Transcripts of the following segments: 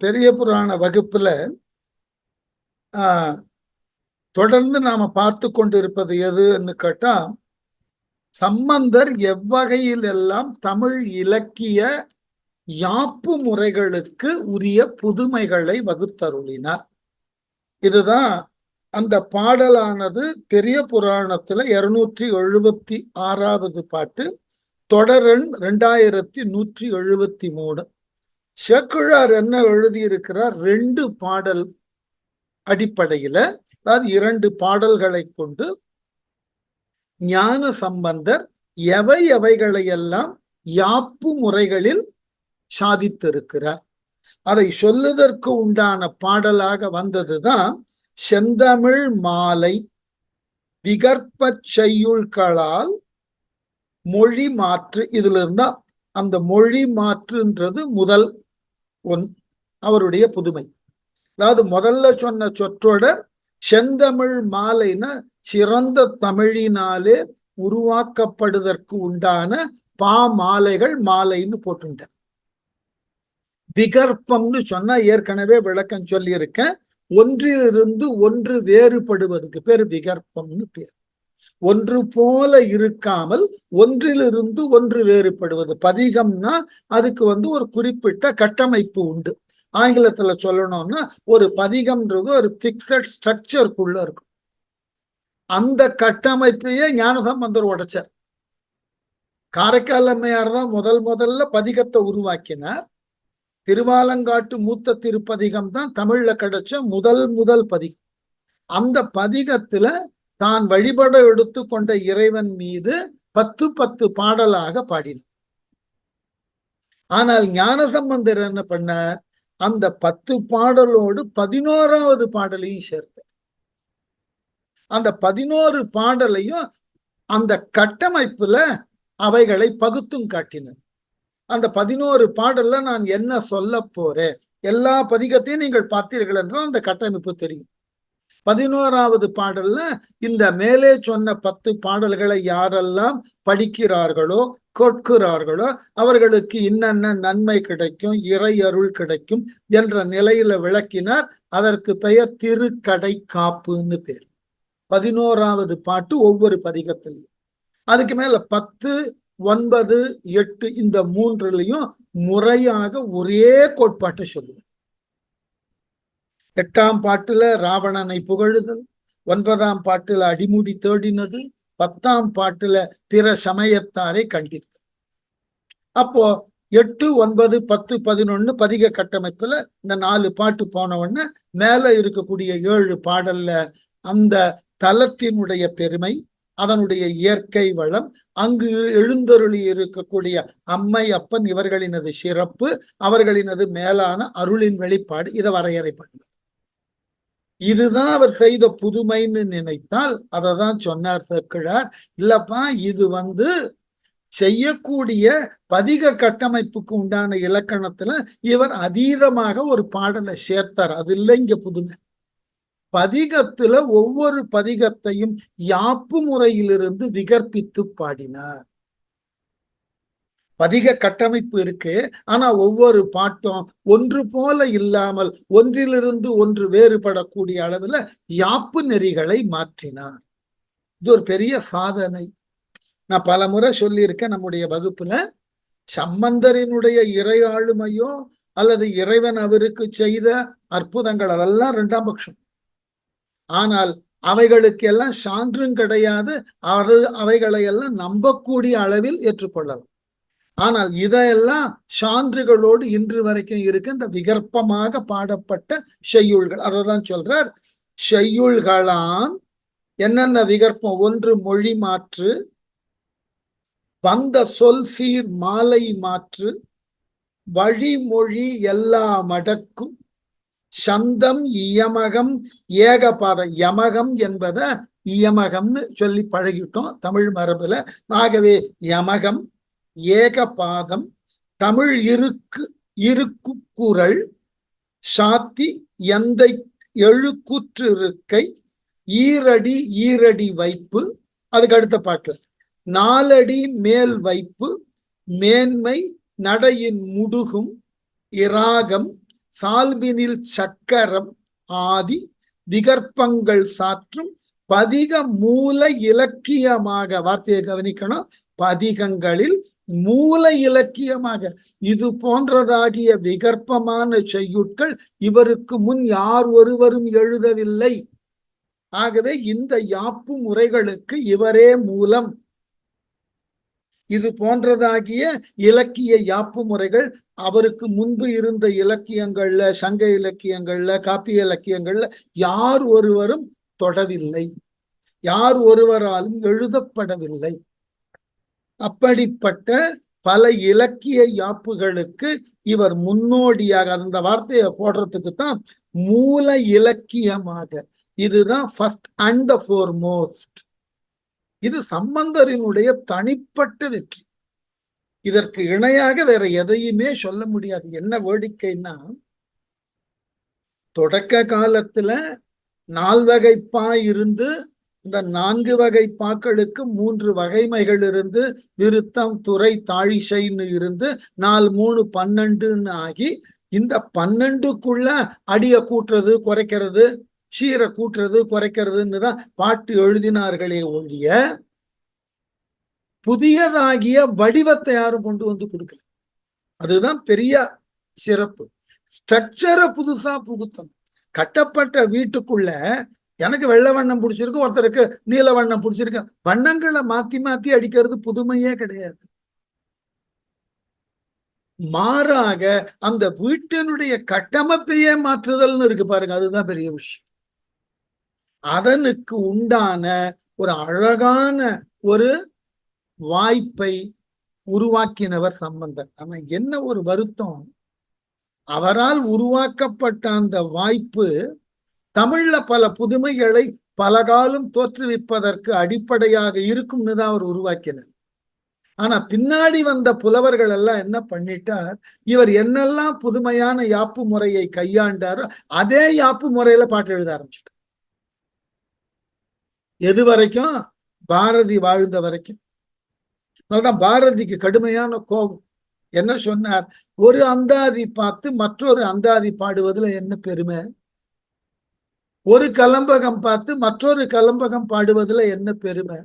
பெரிய புராண வகுப்புல தொடர்ந்து நாம பார்த்து கொண்டிருப்பது எதுன்னு கேட்டா, சம்பந்தர் எவ்வகையில் எல்லாம் தமிழ் இலக்கிய யாப்பு முறைகளுக்கு உரிய புதுமைகளை வகுத்தருளினார். இதுதான் அந்த பாடலானது பெரிய புராணத்துல 276வது பாட்டு, தொடரன் 2173. சேக்கிழார் என்ன எழுதியிருக்கிறார்? 2 பாடல் அடிப்படையில, அதாவது 2 பாடல்களை கொண்டு ஞான சம்பந்தர் எவைகளையெல்லாம் யாப்பு முறைகளில் சாதித்திருக்கிறார். அதை சொல்லுவதற்கு உண்டான பாடலாக வந்ததுதான் செந்தமிழ் மாலை விகற்பச் செய்யுள்களால் மொழி மாற்று. இதுல இருந்தா அந்த மொழி மாற்றுன்றது முதல் அவருடைய புதுமை. அதாவது முதல்ல சொன்ன சொற்றொடர் செந்தமிழ் மாலைன்னா சிறந்த தமிழினாலே உருவாக்கப்படுவதற்கு உண்டான மாலைகள் மாலைன்னு போட்டுட்டார். விகற்பம்னு சொன்னா ஏற்கனவே விளக்கம் சொல்லியிருக்கேன். ஒன்றிலிருந்து ஒன்று வேறுபடுவதுக்கு பேர் விகற்பம்னு பேர். ஒன்று போல இருக்காமல் ஒன்றிலிருந்து ஒன்று வேறுபடுவது. பதிகம்னா அதுக்கு ஒரு குறிப்பிட்ட கட்டமைப்பு உண்டு. ஆங்கிலத்துல சொல்லணும்னா ஒரு பதிகம்ன்றது ஒரு பிக்சட் ஸ்ட்ரக்சருக்குள்ள இருக்கும். அந்த கட்டமைப்பையே ஞானசம்பந்தர் உடைச்சார். காரைக்கால் அம்மையார் தான் முதல்ல பதிகத்தை உருவாக்கினார். திருவாலங்காட்டு மூத்த திருப்பதிகம் தான் தமிழ்ல கிடைச்ச முதல் பதிகம். அந்த பதிகத்துல தான் வழிபட எடுத்துக்கொண்ட இறைவன் மீது 10 பாடலாக பாடினார். ஆனால் ஞானசம்பந்தர் என்ன பண்ணார்? அந்த 10 பாடலோடு 11வது பாடலையும் சேர்த்தார். அந்த 11 பாடலையும் அந்த கட்டமைப்புல அவைகளை பகுத்தும் காட்டினார். அந்த 11 பாடல்ல நான் என்ன சொல்ல போறேன், எல்லா பதிகத்தையும் நீங்கள் பார்த்தீர்கள் என்றால் அந்த கட்டமைப்பு தெரியும். 11வது பாடல்ல இந்த மேலே சொன்ன 10 பாடல்களை யாரெல்லாம் படிக்கிறார்களோ கேட்கிறார்களோ அவர்களுக்கு இன்னென்ன நன்மை கிடைக்கும், இறை அருள் கிடைக்கும் என்ற நிலையில விளக்கினார். அதற்கு பெயர் திருக்கடை காப்புன்னு பேர். 11வது பாட்டு ஒவ்வொரு பதிகத்திலையும். அதுக்கு மேல 10, 9, 8 இந்த 3லயும் முறையாக ஒரே கோட்பாட்டை சொல்லுவார். 8ஆம் பாட்டுல ராவணனை புகழுதல், 9ஆம் பாட்டுல அடிமுடி தேடினது, 10ஆம் பாட்டுல பிற சமயத்தாரை கண்டித்தல். அப்போ 8, 9, 10, 11 பதிக கட்டமைப்புல இந்த 4 பாட்டு போன உடனே மேல இருக்கக்கூடிய 7 பாடல்ல அந்த தலத்தினுடைய பெருமை, அதனுடைய இயற்கை வளம், அங்கு எழுந்தருளி இருக்கக்கூடிய அம்மை அப்பன் இவர்களினது சிறப்பு, அவர்களினது மேலான அருளின் வெளிப்பாடு, இதை வரையறை பண்ணுவார். இதுதான் அவர் செய்த புதுமைன்னு நினைத்தால் அதை தான் சொன்னார் சேக்கிழார். இல்லப்பா, இது செய்யக்கூடிய பதிக கட்டமைப்புக்கு உண்டான இலக்கணத்துல இவர் அதீதமாக ஒரு பாடலை சேர்த்தார். அது இல்லை இங்க புதுமை. பதிகத்துல ஒவ்வொரு பதிகத்தையும் யாப்பு முறையிலிருந்து விகற்பித்து பாடினார். பதிக கட்டமைப்பு இருக்கு, ஆனா ஒவ்வொரு பாட்டும் ஒன்று போல இல்லாமல் ஒன்றிலிருந்து ஒன்று வேறுபடக்கூடிய அளவுல யாப்பு நெறிகளை மாற்றினார். இது ஒரு பெரிய சாதனை. நான் பல முறை சொல்லியிருக்கேன் நம்முடைய வகுப்புல, சம்பந்தரினுடைய இறை ஆளுமையோ அல்லது இறைவன் அவருக்கு செய்த அற்புதங்கள் அதெல்லாம் 2ஆம் பட்சம். ஆனால் அவைகளுக்கு எல்லாம் சான்றும் கிடையாது. அவைகளை எல்லாம் நம்பக்கூடிய அளவில் ஏற்றுக்கொள்ளலாம். ஆனால் இதையெல்லாம் சான்றுகளோடு இன்று வரைக்கும் இருக்கு இந்த விகற்பமாக பாடப்பட்ட செய்யுள்கள். அததான் சொல்றார். செய்யுள்களாம் என்னென்ன விகற்பம்? 1 மொழி மாற்று, வந்த சொல் சீர் மாலை மாற்று, வழிமொழி எல்லா மடக்கும், சந்தம் இயமகம் ஏகபாதம். யமகம் என்பத இயமகம்னு சொல்லி பழகிட்டோம் தமிழ் மரபுல. ஆகவே யமகம், ஏகபாதம், தமிழ் இருக்கு குரல், சாத்தி எந்தை எழுக்கூற்று இருக்கை, ஈரடி வைப்பு. அதுக்கு அடுத்த பாட்டுல 4 அடி மேல் வைப்பு, மேன்மை நடையின் முடுகும், இராகம் சால்பினில் சக்கரம் ஆதி விகற்பங்கள் சாற்றும் பதிக மூல இலக்கியமாக, வார்த்தையை கவனிக்கணும், பதிகங்களில் மூல இலக்கியமாக இது போன்றதாகிய விகற்பமான செய்யுட்கள் இவருக்கு முன் யார் ஒருவரும் எழுதவில்லை. ஆகவே இந்த யாப்பு முறைகளுக்கு இவரே மூலம். இது போன்றதாகிய இலக்கிய யாப்பு முறைகள் அவருக்கு முன்பு இருந்த இலக்கியங்கள்ல, சங்க இலக்கியங்கள்ல, காப்பிய இலக்கியங்கள்ல யார் ஒருவரும் தொடவில்லை, யார் ஒருவராலும் எழுதப்படவில்லை. அப்படிப்பட்ட பல இலக்கிய யாப்புகளுக்கு இவர் முன்னோடியாக, அந்த வார்த்தையை போடுறதுக்கு தான் மூல இலக்கியமாக, இதுதான் ஃபர்ஸ்ட் அண்ட் த ஃபோர்மோஸ்ட். இது சம்பந்தரினுடைய தனிப்பட்ட வெற்றி. இதற்கு இணையாக வேற எதையுமே சொல்ல முடியாது. என்ன வேடிக்கைன்னா, தொடக்க காலத்துல 4 வகை பா இருந்து, இந்த 4 வகை பாக்களுக்கு 3 வகைமைகள் இருந்து, விருத்தம், துறை, தாழிசைன்னு இருந்து 4 3 12ன்னு ஆகி, இந்த 12க்குள்ள அடிய கூட்டுறது குறைக்கிறது, சீரை கூட்டுறது குறைக்கிறதுன்னு தான் பாட்டு எழுதினார்களே ஒழிய புதியதாகிய வடிவத்தை யாரும் கொண்டு வந்து கொடுக்கல. அதுதான் பெரிய சிறப்பு. ஸ்ட்ரக்சரை புதுசா புகுத்தணும். கட்டப்பட்ட வீட்டுக்குள்ள எனக்கு வெள்ளை வண்ணம் பிடிச்சிருக்கு, ஒருத்தருக்கு நீல வண்ணம் பிடிச்சிருக்கு, வண்ணங்களை மாத்தி மாத்தி அடிக்கிறது புதுமையே கிடையாது. மாறாக அந்த வீட்டினுடைய கட்டமைப்பையே மாற்றுதல்னு இருக்கு பாருங்க, அதுதான் பெரிய விஷயம். அதனுக்கு உண்டான ஒரு அழகான ஒரு வாய்ப்பை உருவாக்கினவர் சம்பந்தர். ஆனா என்ன ஒரு வருத்தம், அவரால் உருவாக்கப்பட்ட அந்த வாய்ப்பு தமிழ்ல பல புதுமைகளை பல காலம் தோற்றுவிப்பதற்கு அடிப்படையாக இருக்கும்னு தான் அவர் உருவாக்கினார். ஆனா பின்னாடி வந்த புலவர்கள் எல்லாம் என்ன பண்ணிட்டார், இவர் என்னெல்லாம் புதுமையான யாப்பு முறையை கையாண்டாரோ அதே யாப்பு முறையில பாட்டு எழுத ஆரம்பிச்சிட்டார். எது வரைக்கும்? பாரதி வாழ்ந்த வரைக்கும். அதனால்தான் பாரதிக்கு கடுமையான கோபம். என்ன சொன்னார், ஒரு அந்தாதி பார்த்து மற்றொரு அந்தாதி பாடுவதுல என்ன பெருமை, ஒரு கலம்பகம் பார்த்து மற்றொரு கலம்பகம் பாடுவதுல என்ன பெருமை,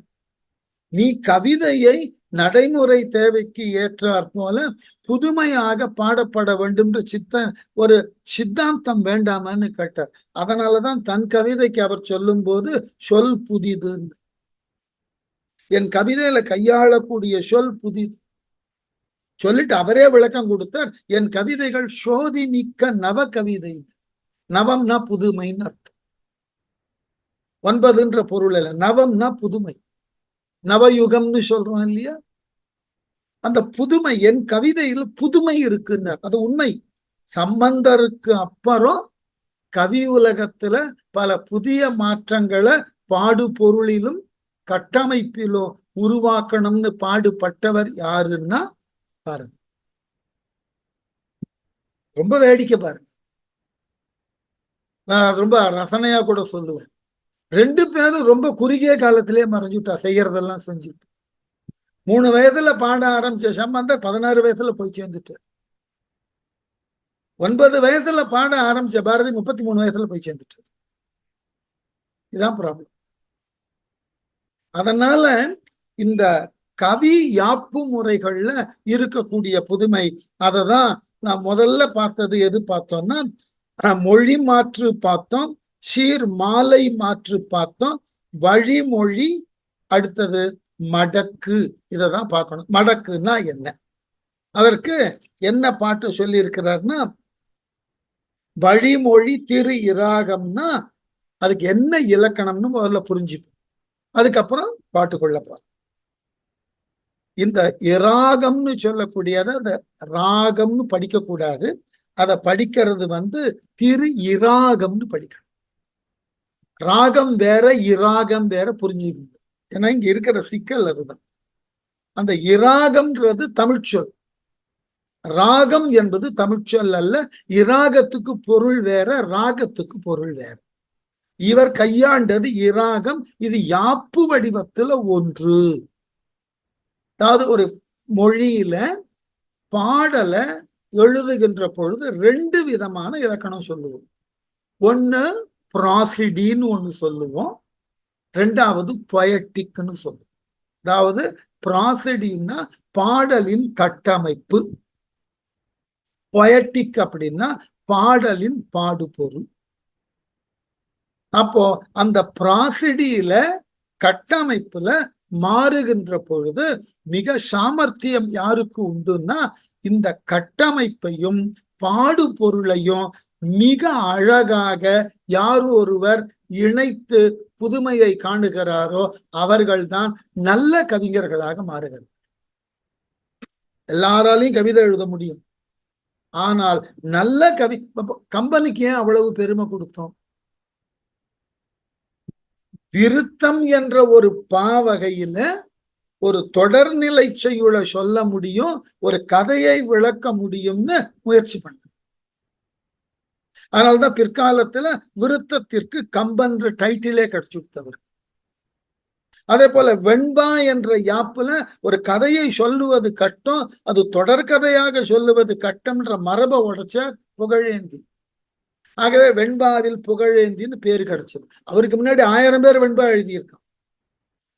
நீ கவிதையை நடைமுறை தேவைக்கு ஏற்றாற் போல புதுமையாக பாடப்பட வேண்டும் ஒரு சித்தாந்தம் வேண்டாமான்னு கேட்டார். அதனாலதான் தன் கவிதைக்கு அவர் சொல்லும் போது சொல் புதிது, என் கவிதையில கையாளக்கூடிய சொல் புதிது சொல்லிட்டு அவரே விளக்கம் கொடுத்தார். என் கவிதைகள் சோதி மிக்க நவ கவிதை. நவம்னா புதுமைன்னு அர்த்தம். 9ன்ற பொருள் இல்ல, நவம்னா புதுமை. நவயுகம்னு சொல்றோம் இல்லையா, அந்த புதுமை என் கவிதையில் புதுமை இருக்குன்னார். அது உண்மை. சம்பந்தருக்கு அப்புறம் கவி உலகத்துல பல புதிய மாற்றங்களை பாடு பொருளிலும் கட்டமைப்பிலும் உருவாக்கணும்னு பாடுபட்டவர் யாருன்னா பாருங்க. ரொம்ப வேடிக்கை பாருங்க. நான் ரொம்ப ரசனையா கூட சொல்லுவேன். 2 பேரும் ரொம்ப குறுகிய காலத்திலே மறைஞ்சுட்டா, செய்யறதெல்லாம் செஞ்சுட்டு. 3 வயதுல பாட ஆரம்பிச்ச சம்பந்தர் 16 வயசுல போய் சேர்ந்துட்டார். 9 வயசுல பாட ஆரம்பிச்ச பாரதி 33 வயசுல போய் சேர்ந்துட்டார். இதுதான் ப்ராப்ளம். அதனால இந்த கவி யாப்பு முறைகள்ல இருக்கக்கூடிய புதுமை, அததான் நான் முதல்ல பார்த்தது. எது பார்த்தோம்னா மொழி மாற்று பார்த்தோம், சீர் மாலை மாற்று பார்த்தோம், வழிமொழி, அடுத்தது மடக்கு. இததான் பார்க்கணும். மடக்குன்னா என்ன, அதற்கு என்ன பாட்டு சொல்லி இருக்கிறார்னா, வழிமொழி திரு இராகம்னா அதுக்கு என்ன இலக்கணம்னு முதல்ல புரிஞ்சுப்போம், அதுக்கப்புறம் பாட்டுக்குள்ள போறோம். இந்த இராகம்னு சொல்லக்கூடியத அந்த ராகம்னு படிக்க கூடாது, அதை படிக்கிறது திரு இராகம்னு படிக்கணும். ராகம் வேற இராகம் வேற புரிஞ்சுக்கணும். ஏன்னா இங்க இருக்கிற சிக்கல் அதுதான். அந்த இராகம்ன்றது தமிழ்ச்சொல், ராகம் என்பது தமிழ்ச்சொல் அல்ல. இராகத்துக்கு பொருள் வேற, ராகத்துக்கு பொருள் வேற. இவர் கையாண்டது இராகம். இது யாப்பு வடிவத்துல ஒன்று. அதாவது ஒரு மொழியில பாடலை எழுதுகின்ற பொழுது 2 விதமான இலக்கணம் சொல்லுவோம். ஒன்னு ப்ராசிடின்னு ஒண்ணு சொல்லுவோம், 2வது பொயட்டிக்னு சொல்லுவோம். அதாவது ப்ராசிடின்னா பாடலின் கட்டமைப்பு, பொயட்டிக் அப்படின்னா பாடலின் பாடுபொருள். அப்போ அந்த ப்ராசிடியில கட்டமைப்புல மாறுகின்ற பொழுது மிக சாமர்த்தியம் யாருக்கு உண்டுன்னா, இந்த கட்டமைப்பையும் பாடுபொருளையும் மிக அழகாக யார் ஒருவர் இணைத்து புதுமையை காணுகிறாரோ அவர்கள்தான் நல்ல கவிஞர்களாக மாறுகிறார். எல்லாராலையும் கவிதை எழுத முடியும், ஆனால் நல்ல கம்பனுக்கு ஏன் அவ்வளவு பெருமை கொடுத்தோம்? விருத்தம் என்ற ஒரு பாவகையில ஒரு தொடர்நிலை செய்யுளை சொல்ல முடியும், ஒரு கதையை விளக்க முடியும்னு முயற்சி பண்ண. அதனால்தான் பிற்காலத்துல விருத்தத்திற்கு கம்பன்ற டைட்டிலே கிடைச்சு கொடுத்தவர். அதே போல வெண்பா என்ற யாப்புல ஒரு கதையை சொல்லுவது கட்டம், அது தொடர்கதையாக சொல்லுவது கட்டம்ன்ற மரபை உடைச்ச புகழேந்தி. ஆகவே வெண்பாவில் புகழேந்தின்னு பேரு கிடைச்சது. அவருக்கு முன்னாடி 1000 பேர் வெண்பா எழுதியிருக்கான்.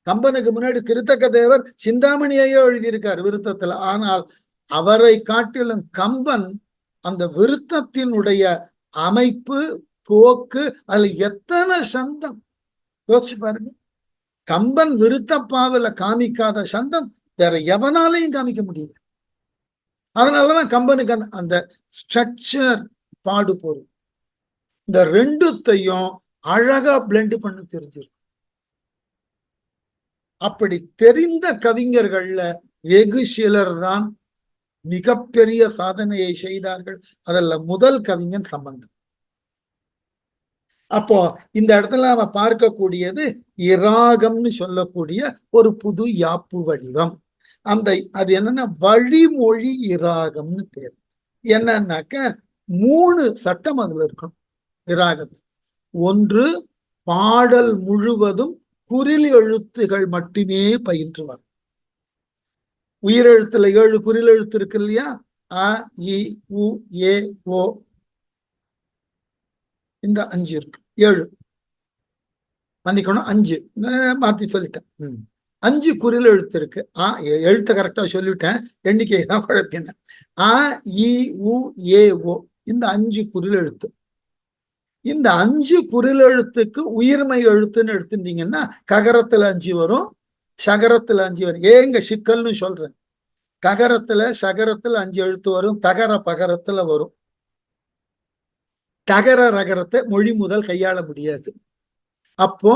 கம்பனுக்கு முன்னாடி திருத்தக்க தேவர் சிந்தாமணியையோ எழுதியிருக்கார் விருத்தத்துல. ஆனால் அவரை காட்டிலும் கம்பன் அந்த விருத்தத்தினுடைய அமைப்பு, போக்கு, அதுல எத்தனை சந்தம் யோசிச்சு பாருங்க. கம்பன் விருத்தப்பாவில காமிக்காத சந்தம் வேற எவனாலையும் காமிக்க முடியல. அதனாலதான் கம்பனுக்கு அந்த ஸ்ட்ரக்சர், பாடுபொருள், இந்த 2த்தையும் அழகா பிளெண்ட் பண்ண தெரிஞ்சிருக்கும். அப்படி தெரிந்த கவிஞர்கள்ல வெகு சிலர் தான் மிகப்பெரிய சாதனையை செய்தார்கள். அதில் முதல் கவிஞன் சம்பந்தன். அப்போ இந்த இடத்துல நாம பார்க்கக்கூடியது இராகம்னு சொல்லக்கூடிய ஒரு புது யாப்பு வடிவம். அது என்னன்னா வழிமொழி இராகம்னு பேர். என்னன்னாக்க 3 சட்டம் அதுல இருக்கணும் இராகத்துக்கு. ஒன்று, பாடல் முழுவதும் குறில் எழுத்துகள் மட்டுமே பயின்று வரும். உயிரெழுத்துல 7 குறில் எழுத்து இருக்கு இல்லையா? அ, இ, உ, ஏ, ஓ, இந்த 5 இருக்கு. 7 மன்னிக்கணும், 5 மாத்தி சொல்லிட்டேன். 5 குறில் எழுத்து இருக்கு. எழுத்த கரெக்டா சொல்லிட்டேன், எண்ணிக்கை தான் குழப்பினேன். அ, இ, உ, ஏ, ஓ, இந்த 5 குறில் எழுத்து. இந்த 5 குறில் எழுத்துக்கு உயிர்மை எழுத்துன்னு எடுத்துட்டீங்கன்னா ககரத்துல 5 வரும், சகரத்துல 5 வரும். ஏங்க சிக்கல்னு சொல்றேன். ககரத்துல சகரத்துல 5 எழுத்து வரும், தகர பகரத்துல வரும். தகர ரகரத்தை மொழி முதல் கையாள முடியாது. அப்போ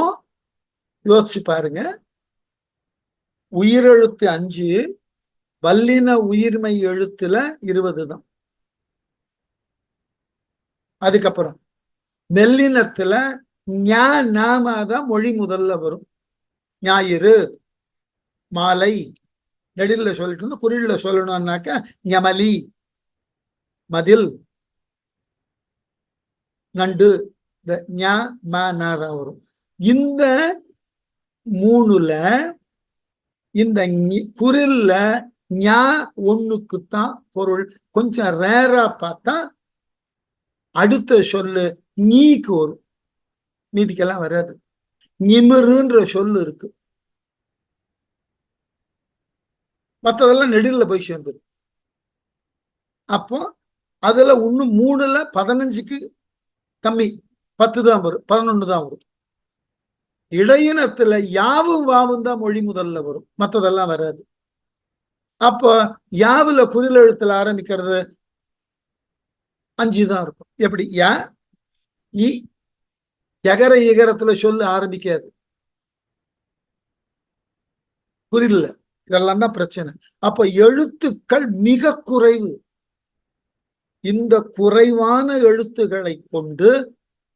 யோசிச்சு பாருங்க, உயிரெழுத்து 5, வல்லின உயிர்மை எழுத்துல 20 தான். அதுக்கப்புறம் மெல்லினத்துல நாமதான் மொழி முதல்ல வரும். ஞாயிறு, மாலை, நெடில சொல்லிட்டு இருந்து குறில்ல சொல்லணும்னாக்க ஞமலி, மதில், நண்டு, இந்த தான் வரும். இந்த 3ல இந்த குறில்ல ஞா 1க்குத்தான் பொருள். கொஞ்சம் ரேரா பார்த்தா அடுத்த சொல்லு நீக்கு வரும், மீதிக்கெல்லாம் வராது. நிமிருன்ற சொல்லு இருக்கு, மற்றதெல்லாம் நெடில போய் சேர்ந்துரு. அப்போ அதுல இன்னும் 3ல 15க்கு கம்மி, 10 தான் வரும், 11 தான் வரும். இடையினத்துல யாவும் வாவும் தான் மொழி முதல்ல வரும், மற்றதெல்லாம் வராது. அப்போ யாவுல குறில் எழுத்துல ஆரம்பிக்கிறது 5 தான் இருக்கும். எப்படி? யா, இ, எகர இகரத்துல சொல்லு ஆரம்பிக்காது, குறில்ல. இதெல்லாம் தான் பிரச்சனை. அப்ப எழுத்துக்கள் மிக குறைவு. இந்த குறைவான எழுத்துக்களை கொண்டு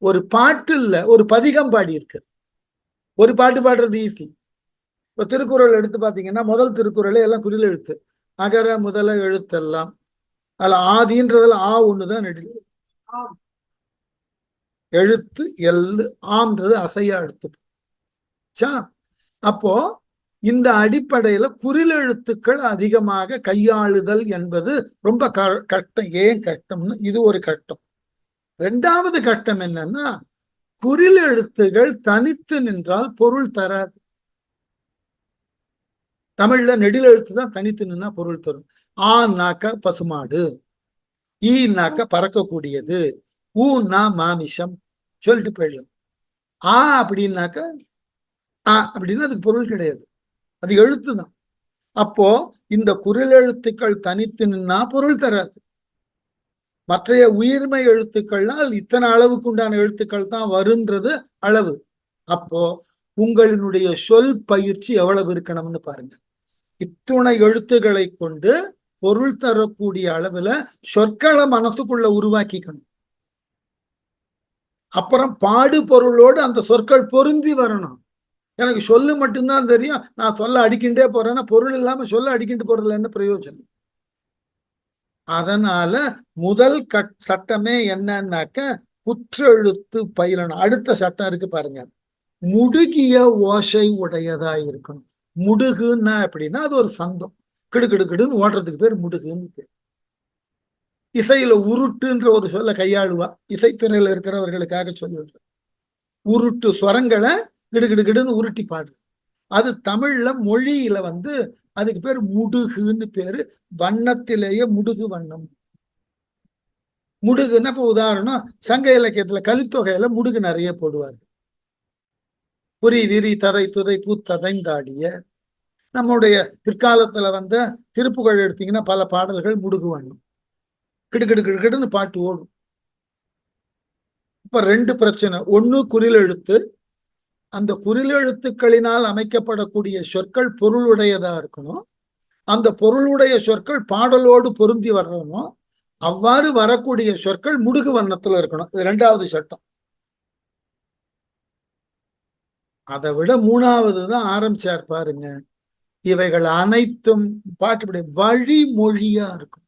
ஒரு பாட்டுல ஒரு பதிகம் பாடி இருக்கு. ஒரு பாட்டு பாடுறது ஈஸி. இப்ப திருக்குறள் எடுத்து பாத்தீங்கன்னா முதல் திருக்குறளே எல்லாம் குறில் எழுத்து, அகர முதல எழுத்தெல்லாம். அதுல ஆதின்றதுல ஆ ஒண்ணுதான் நெடில் எழுத்து, எல்லு, ஆம்ன்றது அசையா எடுத்து. அப்போ இந்த அடிப்படையில குறில் எழுத்துக்கள் அதிகமாக கையாளுதல் என்பது ரொம்ப கஷ்டம். ஏன் கஷ்டம்னு இது ஒரு கஷ்டம். ரெண்டாவது கஷ்டம் என்னன்னா, குறில் எழுத்துகள் தனித்து நின்றால் பொருள் தராது. தமிழ்ல நெடில் எழுத்து தான் தனித்து நின்னா பொருள் தரும். ஆனாக்க பசுமாடு, ஈனாக்க பறக்கக்கூடியது, ஊன்னா மாமிசம் சொல்லிட்டு போயிடலாம். ஆ அப்படின்னாக்க அப்படின்னு அதுக்கு பொருள் கிடையாது, அது எழுத்து தான். அப்போ இந்த குறில் எழுத்துக்கள் தனித்து நின்னா பொருள் தராது. மற்றைய உயிர்மை எழுத்துக்கள்னால் இத்தனை அளவுக்கு உண்டான எழுத்துக்கள் தான் வருன்றது அளவு. அப்போ உங்களினுடைய சொல் பயிற்சி எவ்வளவு இருக்கணும்னு பாருங்க. இத்துணை எழுத்துக்களை கொண்டு பொருள் தரக்கூடிய அளவுல சொற்களை மனசுக்குள்ள உருவாக்கிக்கணும். அப்புறம் பாடு பொருளோடு அந்த சொற்கள் பொருந்தி வரணும். எனக்கு சொல்லு மட்டும்தான் தெரியும், நான் சொல்ல அடிக்கின்றே போறேன்னா பொருள் இல்லாம சொல்ல அடிக்கிட்டு போறதுல என்ன பிரயோஜனம்? அதனால முதல் சட்டமே என்னன்னாக்க குற்றெழுத்து பயிலணும். அடுத்த சட்டம் இருக்கு பாருங்க, முடுகிய ஓசை உடையதா இருக்கணும். முடுகுன்னா எப்படின்னா அது ஒரு சந்தம், கிடுகிடுன்னு ஓடுறதுக்கு பேர் முடுகுன்னு பேர். இசையில உருட்டுன்ற ஒரு சொல்ல கையாளுவா, இசைத்துறையில இருக்கிறவர்களுக்காக சொல்லிடுற உருட்டு ஸ்வரங்களை கிடுகிடுன்னு உருட்டி பாடு. அது தமிழ்ல மொழியில அதுக்கு பேர் முடுகுன்னு பேரு. வண்ணத்திலேயே முடுகு வண்ணம். முடுகுன்னா இப்ப உதாரணம், சங்க இலக்கியத்துல கலித்தொகையில முடுகு நிறைய போடுவாரு. புரி விரி ததை துதை பூத்ததைந்தாடிய. நம்முடைய பிற்காலத்துல திருப்புகழ் எடுத்தீங்கன்னா பல பாடல்கள் முடுகு வண்ணம், கிடுகிடுன்னு பாட்டு ஓடும். இப்ப ரெண்டு பிரச்சனை. ஒண்ணு குறில் எழுத்து, அந்த குறில் எழுத்துக்களினால் அமைக்கப்படக்கூடிய சொற்கள் பொருளுடையதா இருக்கணும். அந்த பொருளுடைய சொற்கள் பாடலோடு பொருந்தி வரணும். அவ்வாறு வரக்கூடிய சொற்கள் முடுகு வண்ணத்துல இருக்கணும். இது ரெண்டாவது சட்டம். அதை விட மூணாவது தான் ஆரம்பிச்சார் பாருங்க. இவைகள் அனைத்தும் பாட்டுப்படி வழிமொழியா இருக்கும்.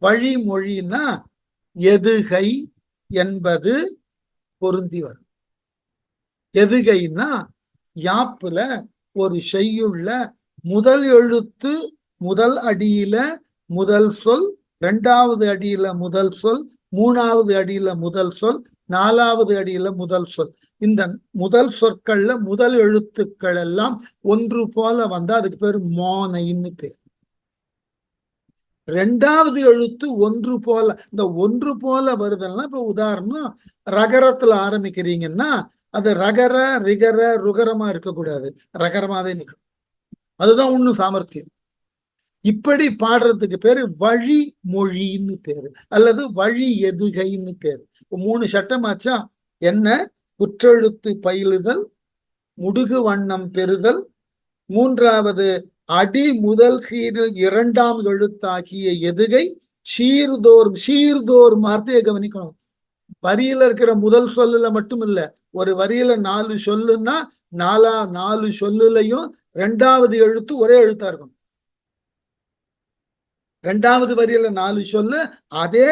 வழிமொழின்னா எதுகை என்பது பொருந்தி வரும். எதுகைன்னா யாப்புல ஒரு செய்யுள்ள முதல் எழுத்து முதல் அடியில முதல் சொல், இரண்டாவது அடியில முதல் சொல், மூணாவது அடியில முதல் சொல், நாலாவது அடியில முதல் சொல். இந்த முதல் சொற்கள்ல முதல் எழுத்துக்கள் எல்லாம் ஒன்று போல வந்தா அதுக்கு பேர் மோனைன்னு பேர். ரெண்டாவது எழுத்து ஒன்று போல, இந்த ஒன்று போல வருதுன்னா இப்ப உதாரணம் ரகரத்துல ஆரம்பிக்கிறீங்கன்னா அது ரகர ரிகர ருகரமா இருக்கக்கூடாது, ரகரமாவே நிற்கும். அதுதான் ஒண்ணு சாமர்த்தியம். இப்படி பாடுறதுக்கு பேரு வழி மொழின்னு பேரு, அல்லது வழி எதுகைன்னு பேரு. மூணு சட்டமாச்சா என்ன? குற்றெழுத்து பயிலுதல், முடுகு வண்ணம் பெறுதல், மூன்றாவது அடி முதல் சீரில் இரண்டாம் எழுத்தாகிய எதுகை, சீர்தோறும் வார்த்தையை கவனிக்கணும். வரியில இருக்கிற முதல் சொல்லுல மட்டும் இல்ல, ஒரு வரியில 4 சொல்லுன்னா 4 சொல்லுலையும் ரெண்டாவது எழுத்து ஒரே எழுத்தா இருக்கும். ரெண்டாவது வரியில 4 சொல்லு, அதே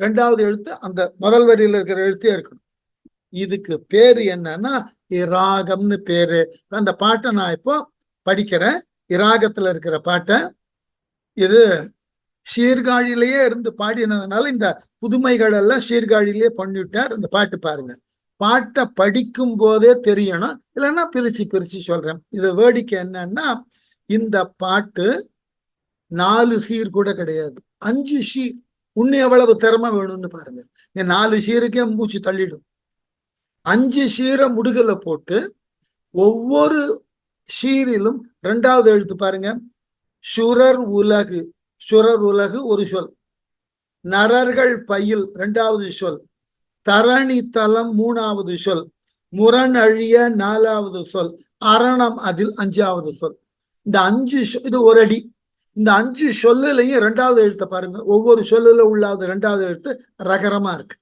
ரெண்டாவது எழுத்து அந்த முதல் வரியில இருக்கிற எழுத்தே இருக்கணும். இதுக்கு பேரு என்னன்னா இராகம்னு பேரு. அந்த பாட்டை நான் இப்போ படிக்கிறேன். இராகத்துல இருக்கிற பாட்டை, இது சீர்காழியிலேயே இருந்து பாடினதுனால இந்த புதுமைகள் எல்லாம் சீர்காழியிலேயே பண்ணிவிட்டார். இந்த பாட்டு பாருங்க. பாட்டை படிக்கும் போதே தெரியணும், இல்லைன்னா பிரிச்சு சொல்றேன். இது வேடிக்கை என்னன்னா, இந்த பாட்டு 4 சீர் கூட கிடையாது, 5 சீர். இன்னும் எவ்வளவு திறமை வேணும்னு பாருங்க. 4 சீருக்கே மூச்சு தள்ளிடும். 5 சீரை முடுகல போட்டு ஒவ்வொரு சீரிலும் ரெண்டாவது எழுத்து பாருங்க. சுரர் உலகு, சுரர் உலகு ஒரு சொல். நரர்கள் பயில் ரெண்டாவது சொல். தரணி தலம் மூணாவது சொல். முரண் அழிய நாலாவது சொல். அரணம் அதில் 5வது சொல். இந்த 5 இது ஒரு அடி. இந்த 5 சொல்லுலையும் ரெண்டாவது எழுத்த பாருங்க. ஒவ்வொரு சொல்லுல உள்ளாவது ரெண்டாவது எழுத்து ரகரமா இருக்கு.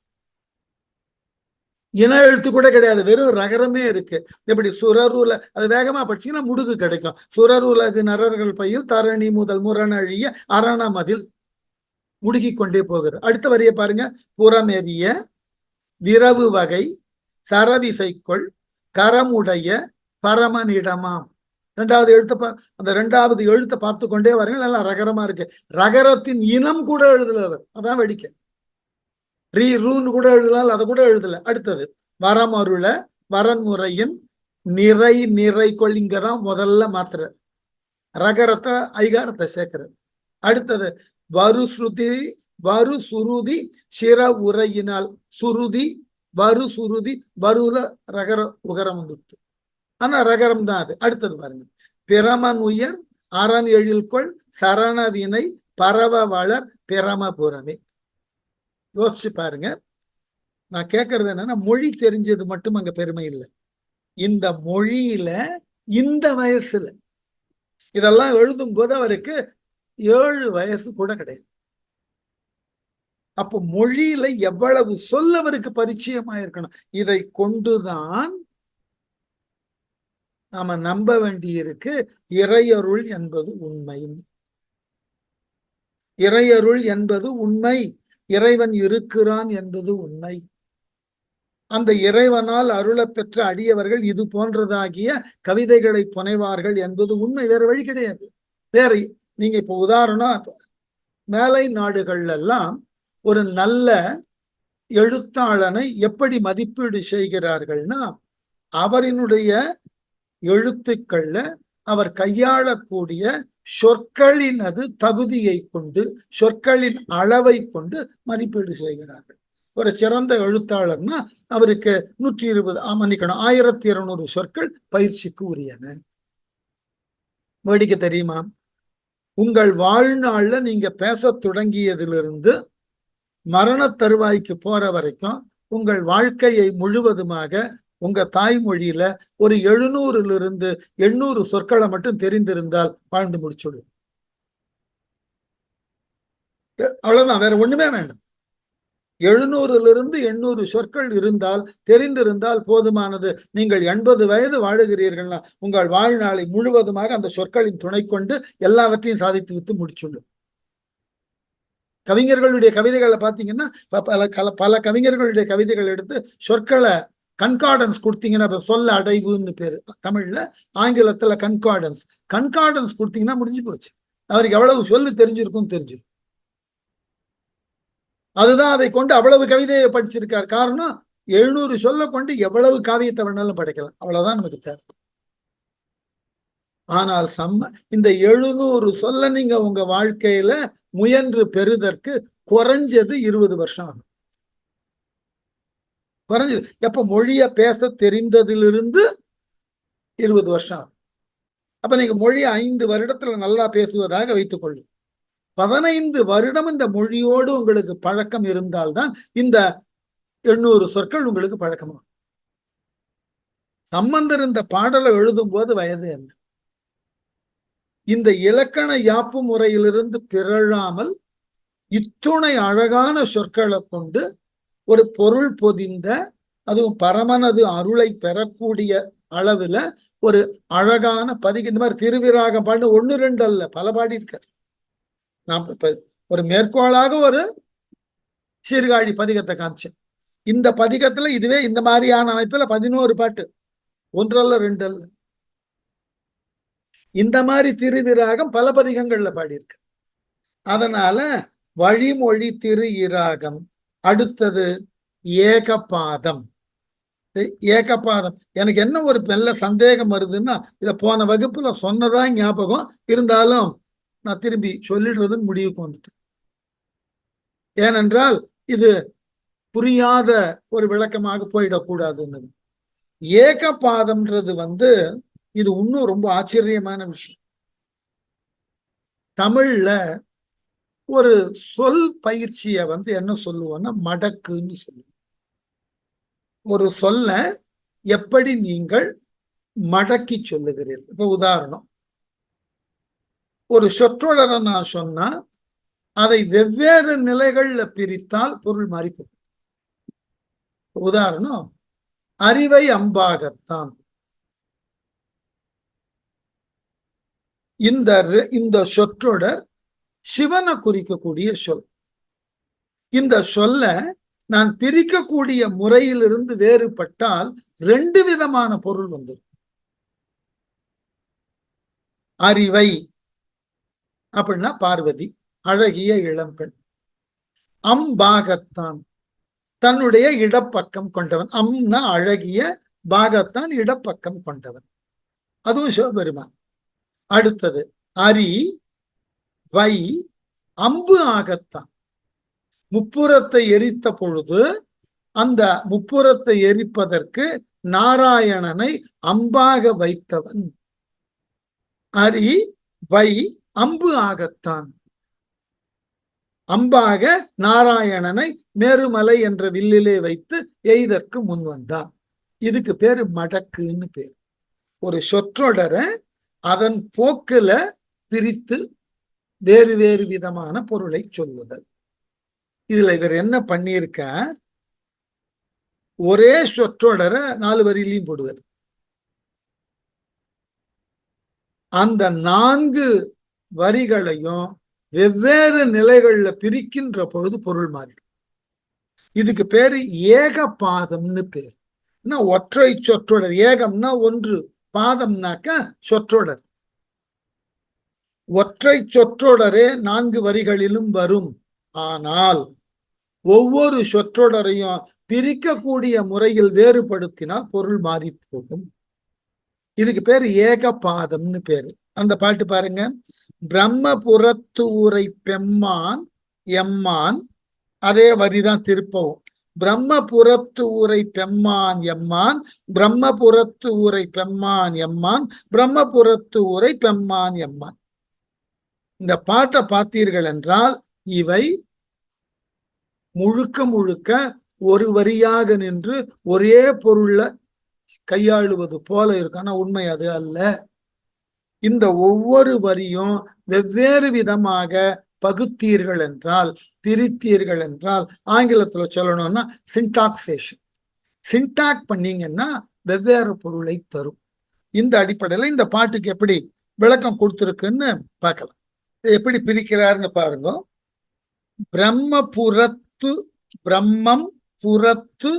இன எழுத்து கூட கிடையாது, வெறும் ரகரமே இருக்கு. எப்படி சுரருல, அது வேகமா படிச்சீங்கன்னா முடுகு கிடைக்கும். சுரர் உலகு நரர்கள் பயில் தரணி முதல் முரண் அழிய அரணம் அதில் முடுகி கொண்டே போகிறது. அடுத்த வரியை பாருங்க. புறமெவிய விரவு வகை சரவிசைக்குள் கரமுடைய பரமனிடமாம். ரெண்டாவது எழுத்த அந்த ரெண்டாவது எழுத்தை பார்த்து கொண்டே வரீங்க, நல்லா ரகரமா இருக்கு. ரகரத்தின் இனம் கூட எழுதல அவர், அதான் வெடிக்க. ரூன்னு கூட எழுதலாம், அதை கூட எழுதல. அடுத்தது வரமருள வரன்முறையின் நிறை நிறை கொள்ளிங்கதான் முதல்ல மாத்திர ரகரத்தை ஐகாரத்தை சேர்க்கிறது. அடுத்தது வரு சுருதி சிற உரையினால் சுருதி வரு சுருதி வருல ரகர உகரம் வந்துட்டு, ஆனா ரகரம் தான் அது. அடுத்தது பாருங்க, பிரமன் உயர் அரண் எழில்கொள் சரணவினை பரவ வளர் பிரமபுரமே. யோசிச்சு பாருங்க. நான் கேட்கறது என்னன்னா, மொழி தெரிஞ்சது மட்டும் அங்க பெருமை இல்லை. இந்த மொழியில இந்த வயசுல இதெல்லாம் எழுதும் போது அவருக்கு 7 வயசு கூட கிடையாது. அப்போ மொழியில எவ்வளவு சொல்லவருக்கு பரிச்சயமா இருக்கணும். இதை கொண்டுதான் நாம நம்ப வேண்டியிருக்கு இறையருள் என்பது உண்மை. இறையருள் என்பது உண்மை, இறைவன் இருக்கிறான் என்பது உண்மை. அந்த இறைவனால் அருள பெற்ற அடியவர்கள் இது போன்றதாகிய கவிதைகளை புனைவார்கள் என்பது உண்மை, வேற வழி கிடையாது. வேற நீங்க இப்ப உதாரணம், மேலை நாடுகள்ல எல்லாம் ஒரு நல்ல எழுத்தாளனை எப்படி மதிப்பீடு செய்கிறார்கள்னா, அவரினுடைய எழுத்துக்கள்ல அவர் கையாளக்கூடிய சொற்களின் தகுதியை கொண்டு, சொற்களின் அளவை கொண்டு மதிப்பீடு செய்கிறார்கள். ஒரு சிறந்த எழுத்தாளர்னா அவருக்கு 1200 சொற்கள் பயிற்சிக்கு உரியன. வேடிக்கை தெரியுமா? உங்கள் வாழ்நாள்ல நீங்க பேச தொடங்கியதிலிருந்து மரண தருவாய்க்கு போற வரைக்கும் உங்கள் வாழ்க்கையை முழுவதுமாக உங்க தாய்மொழியில ஒரு 700 சொற்களை மட்டும் தெரிந்திருந்தால் வாழ்ந்து முடிச்சுடும். அவ்வளவுதான், வேற ஒண்ணுமே வேண்டாம். 700 சொற்கள் இருந்தால், தெரிந்திருந்தால் போதுமானது. நீங்கள் 80 வயது வாழுகிறீர்கள்னா உங்கள் வாழ்நாளை முழுவதுமாக அந்த சொற்களின் துணை கொண்டு எல்லாவற்றையும் சாதித்து விட்டு முடிச்சுள்ளும். கவிஞர்களுடைய கவிதைகளை பார்த்தீங்கன்னா, பல கவிஞர்களுடைய கவிதைகள் எடுத்து சொற்களை கன்கார்டன்ஸ் கொடுத்தீங்கன்னா, சொல்ல அடைவுன்னு பேரு தமிழ்ல, ஆங்கிலத்துல கன்கார்டன்ஸ் கொடுத்தீங்கன்னா முடிஞ்சு போச்சு. அவருக்கு எவ்வளவு சொல்லு தெரிஞ்சிருக்கும் தெரிஞ்சிருக்கும். அதுதான் அதை கொண்டு அவ்வளவு கவிதையை படிச்சிருக்கார். காரணம் 700 சொல்ல கொண்டு எவ்வளவு காவியத்தை வேணாலும் படைக்கலாம், அவ்வளவுதான் நமக்கு தேவை. ஆனால் இந்த 700 சொல்ல நீங்க உங்க வாழ்க்கையில முயன்று பெறுதற்கு குறைஞ்சது 20 வருஷம் ஆகும். குறைஞ்சது எப்ப மொழிய பேச தெரிந்ததிலிருந்து 20 வருஷம் ஆகும். அப்ப நீங்க மொழியை 5 வருடத்துல நல்லா பேசுவதாக வைத்துக் கொள்ளும். 15 வருடம் இந்த மொழியோடு உங்களுக்கு பழக்கம் இருந்தால்தான் இந்த 800 சொற்கள் உங்களுக்கு பழக்கமாகும். சம்பந்தர் இந்த பாடலை எழுதும் போது வயது என்ன? இந்த இலக்கண யாப்பு முறையிலிருந்து பிறழாமல் இத்துணை அழகான சொற்களை கொண்டு ஒரு பொருள் பொதிந்த, அதுவும் பரமனது அருளை பெறக்கூடிய அளவுல ஒரு அழகான பதிக. இந்த மாதிரி திருவிராகம் பாடு 1 2 அல்ல, பல பாடி இருக்காரு. நான் இப்ப ஒரு மேற்கோளாக ஒரு சீர்காழி பதிகத்தை காமிச்சேன். இந்த பதிகத்துல இதுவே இந்த மாதிரியான அமைப்புல 11 பாட்டு, 1 அல்ல 2 அல்ல. இந்த மாதிரி திருவிராகம் பல பதிகங்கள்ல பாடியிருக்கு. அதனால வழிமொழி திரு இராகம். அடுத்தது ஏகபாதம். ஏகபாதம் எனக்கு என்ன ஒரு நல்ல சந்தேகம் வருதுன்னா, இத போன வகுப்புல சொன்னதா ஞாபகம் இருந்தாலும் நான் திரும்பி சொல்லிடுறதுன்னு முடிவுக்கு வந்துட்டேன். ஏனென்றால் இது புரியாத ஒரு விளக்கமாக போயிடக்கூடாதுன்னு. ஏகபாதம்ன்றது இது இன்னும் ரொம்ப ஆச்சரியமான விஷயம். தமிழ்ல ஒரு சொல் பயிற்சிய என்ன சொல்லுவோம்னா மடக்குன்னு சொல்லுவோம். ஒரு சொல்ல எப்படி நீங்கள் மடக்கி சொல்லுகிறீர்கள். இப்ப உதாரணம், ஒரு சொற்றொடரை நான் சொன்னா அதை வெவ்வேறு நிலைகள்ல பிரித்தால் பொருள் மாறி போகும். உதாரணம், அறிவை அம்பாகத்தான். இந்த சொற்றொடர் சிவனை குறிக்கக்கூடிய சொல். இந்த சொல்ல நான் பிரிக்கக்கூடிய முறையிலிருந்து வேறுபட்டால் 2 விதமான பொருள் வந்துடும். அறிவை அப்படின்னா பார்வதி, அழகிய இளம்பெண். அம்பாகத்தான், தன்னுடைய இடப்பக்கம் கொண்டவன். அம்னா அழகிய, பாகத்தான் இடப்பக்கம் கொண்டவன், அதுவும் சிவபெருமான். அடுத்தது அரி வை அம்பு ஆகத்தான், முப்புறத்தை எரித்த பொழுது அந்த முப்புறத்தை எரிப்பதற்கு நாராயணனை அம்பாக வைத்தவன். அரி வை அம்பு ஆகத்தான், அம்பாக நாராயணனை மேருமலை என்ற வில்லிலே வைத்து எய்தற்கு முன் வந்தான். இதுக்கு பேரு மடக்குன்னு பேர். ஒரு சொற்றொடரை அதன் போக்குல பிரித்து வேறு வேறு விதமான பொருளை சொல்லுதல். இதுல இவர் என்ன பண்ணியிருக்க, ஒரே சொற்றொடரை 4 வரியிலையும் போடுவார். அந்த 4 வரிகளையும் வெவ்வேறு நிலைகள்ல பிரிக்கின்ற பொழுது பொருள் மாறிடும். இதுக்கு பேரு ஏகபாதம்னு பேர். ஒற்றை சொற்றொடர். ஏகம்னா ஒன்று, பாதம்னாக்க சொற்றொடர். ஒற்றை சொற்றொடரே 4 வரிகளிலும் வரும். ஆனால் ஒவ்வொரு சொற்றொடரையும் பிரிக்கக்கூடிய முறையில் வேறுபடுத்தினால் பொருள் மாறி போகும். இதுக்கு பேரு ஏகபாதம்னு பேரு. அந்த பாட்டு பாருங்க. பிரம்மபுரத்து ஊரை பெம்மான் எம்மான், அதே வரிதான் திருப்பவும். பிரம்மபுரத்து ஊரை பெம்மான் எம்மான், பிரம்மபுரத்து ஊரை பெம்மான் எம்மான், பிரம்மபுரத்து ஊரை பெம்மான் எம்மான். இந்த பாட்டை பார்த்தீர்கள் என்றால் இவை முழுக்க முழுக்க ஒரு வரியாக நின்று ஒரே பொருள்ல கையாளுவது போல இருக்கு. ஆனா உண்மை அது அல்ல. இந்த ஒவ்வொரு வரியும் வெவ்வேறு விதமாக பகுத்தீர்கள் என்றால், பிரித்தீர்கள் என்றால், ஆங்கிலத்துல சொல்லணும்னா சின்டாக்சேஷன். சின்டாக் பண்ணீங்கன்னா வெவ்வேறு பொருளை தரும். இந்த அடிப்படையில இந்த பாட்டுக்கு எப்படி விளக்கம் கொடுத்திருக்குன்னு பார்க்கலாம். எப்படி பிரிக்கிறாருன்னு பாருங்க. பிரம்மபுரத்து, பிரம்மம் புறத்து,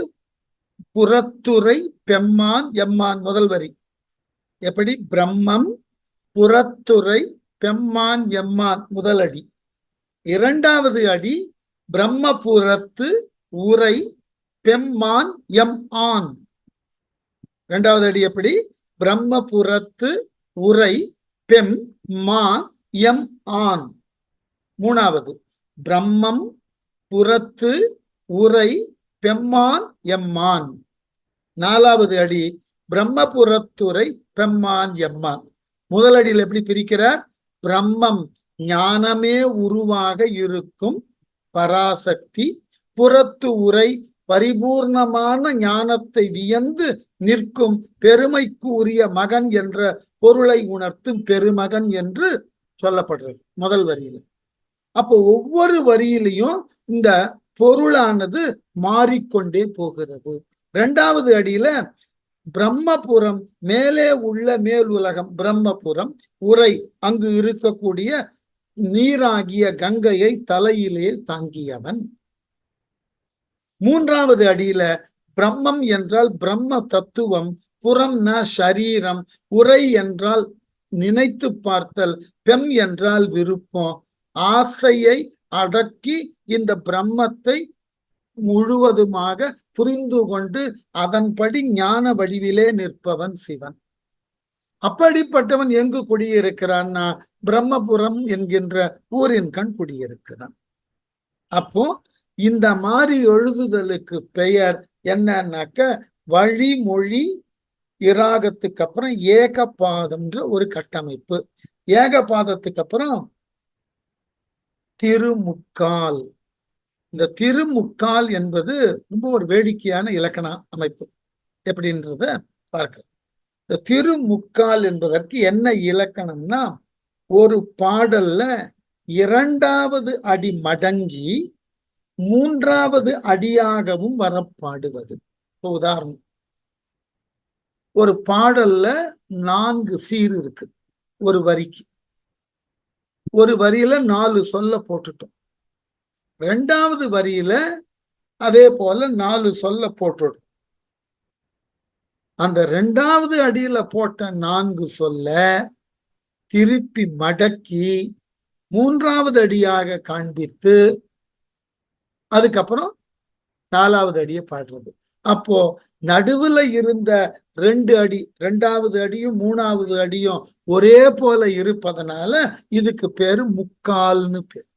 புறத்துறை பெம்மான் எம்மான். முதல் வரி எப்படி? பிரம்மம் புறத்துறை பெம்மான் எம்மான், முதல் அடி. இரண்டாவது அடி பிரம்மபுரத்து உரை பெம்மான் எம் ஆன். இரண்டாவது அடி எப்படி? பிரம்மபுரத்து உரை பெம் மான் எம் ஆன். மூணாவது பிரம்மம் புறத்து உரை பெம்மான் எம்மான். நாலாவது அடி பிரம்மபுரத்துரை பெம்மான் எம்மான். முதல் அடியில் எப்படி பிரிக்கிறார்? பிரம்மம் ஞானமே உருவாக இருக்கும் பராசக்தி, புறத்து உரை பரிபூர்ணமான ஞானத்தை வியந்து நிற்கும் பெருமைக்கு உரிய மகன் என்ற பொருளை உணர்த்தும் பெருமகன் என்று சொல்லப்படுறது முதல் வரியில. அப்போ ஒவ்வொரு வரியிலையும் இந்த பொருளானது மாறிக்கொண்டே போகிறது. இரண்டாவது அடியில பிரம்மபுரம் மேலே உள்ள மேல் உலகம் பிரம்மபுரம் உரை, அங்கு இருக்கக்கூடிய நீராகிய கங்கையை தலையிலே தாங்கியவன். மூன்றாவது அடியில பிரம்மம் என்றால் பிரம்ம தத்துவம், புறம்னா சரீரம், உரை என்றால் நினைத்து பார்த்தல், பெம் என்றால் விருப்பம், ஆசையை அடக்கி இந்த பிரம்மத்தை முழுவதுமாக புரிந்து கொண்டு அதன்படி ஞான வடிவிலே நிற்பவன் சிவன். அப்படிப்பட்டவன் எங்கு குடியிருக்கிறான்னா பிரம்மபுரம் என்கின்ற ஊரின் கண் குடியிருக்கிறான். அப்போ இந்த மாதிரி எழுதுதலுக்கு பெயர் என்னன்னாக்க வழிமொழி இராகத்துக்கு அப்புறம் ஏகபாதம்ன்ற ஒரு கட்டமைப்பு. ஏகபாதத்துக்கு அப்புறம் திருமுக்கால். இந்த திருமுக்கால் என்பது ரொம்ப ஒரு வேடிக்கையான இலக்கண அமைப்பு. எப்படின்றத பார்க்க. இந்த திருமுக்கால் என்பதற்கு என்ன இலக்கணம்னா, ஒரு பாடல்ல 2வது அடி மடங்கி 3வது அடியாகவும் வரப்பாடுவது. உதாரணம், ஒரு பாடல்ல 4 சீர் இருக்கு. ஒரு வரிக்கு, ஒரு வரியில 4 சொல்ல போட்டுட்டோம். 2வது வரியில அதே போல 4 சொல்ல போட்டுடும். அந்த 2வது அடியில போட்ட 4 சொல்ல திருப்பி மடக்கி 3வது அடியாக காண்பித்து அதுக்கப்புறம் 4வது அடியை பாடுறது. அப்போ நடுவுல இருந்த 2 அடி, 2வது அடியும் 3வது அடியும் ஒரே போல இருப்பதனால இதுக்கு பேரு முக்கால்னு பேர்.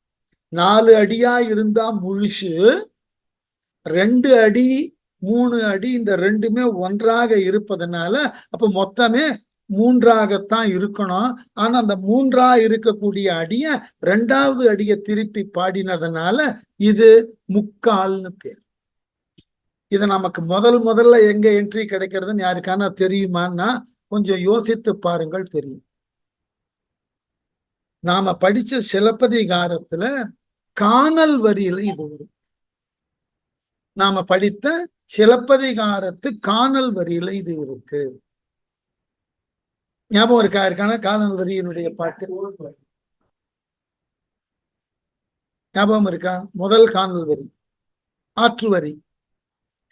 4 அடியா இருந்தா முழுசு, 2 அடி 3 அடி இந்த ரெண்டுமே ஒன்றாக இருப்பதனால அப்ப மொத்தமே 3ஆகத்தான் இருக்கணும். ஆனா அந்த 3ஆ இருக்கக்கூடிய அடிய 2வது அடியை திருப்பி பாடினதுனால இது முக்கால்னு பேர். இது நமக்கு முதல்ல எங்க என்ட்ரி கிடைக்கிறதுன்னு யாருக்கான தெரியுமான்னா கொஞ்சம் யோசித்து பாருங்கள், தெரியும். நாம படிச்ச சிலப்பதிகாரத்துல காணல் வரியில இது வரும். நாம படித்த சிலப்பதிகாரத்து காணல் வரியில இது இருக்கு. ஞாபகம் இருக்கான காணல் வரியினுடைய பாட்டு ஞாபகம் இருக்கா? முதல் காணல் வரி ஆற்று வரி.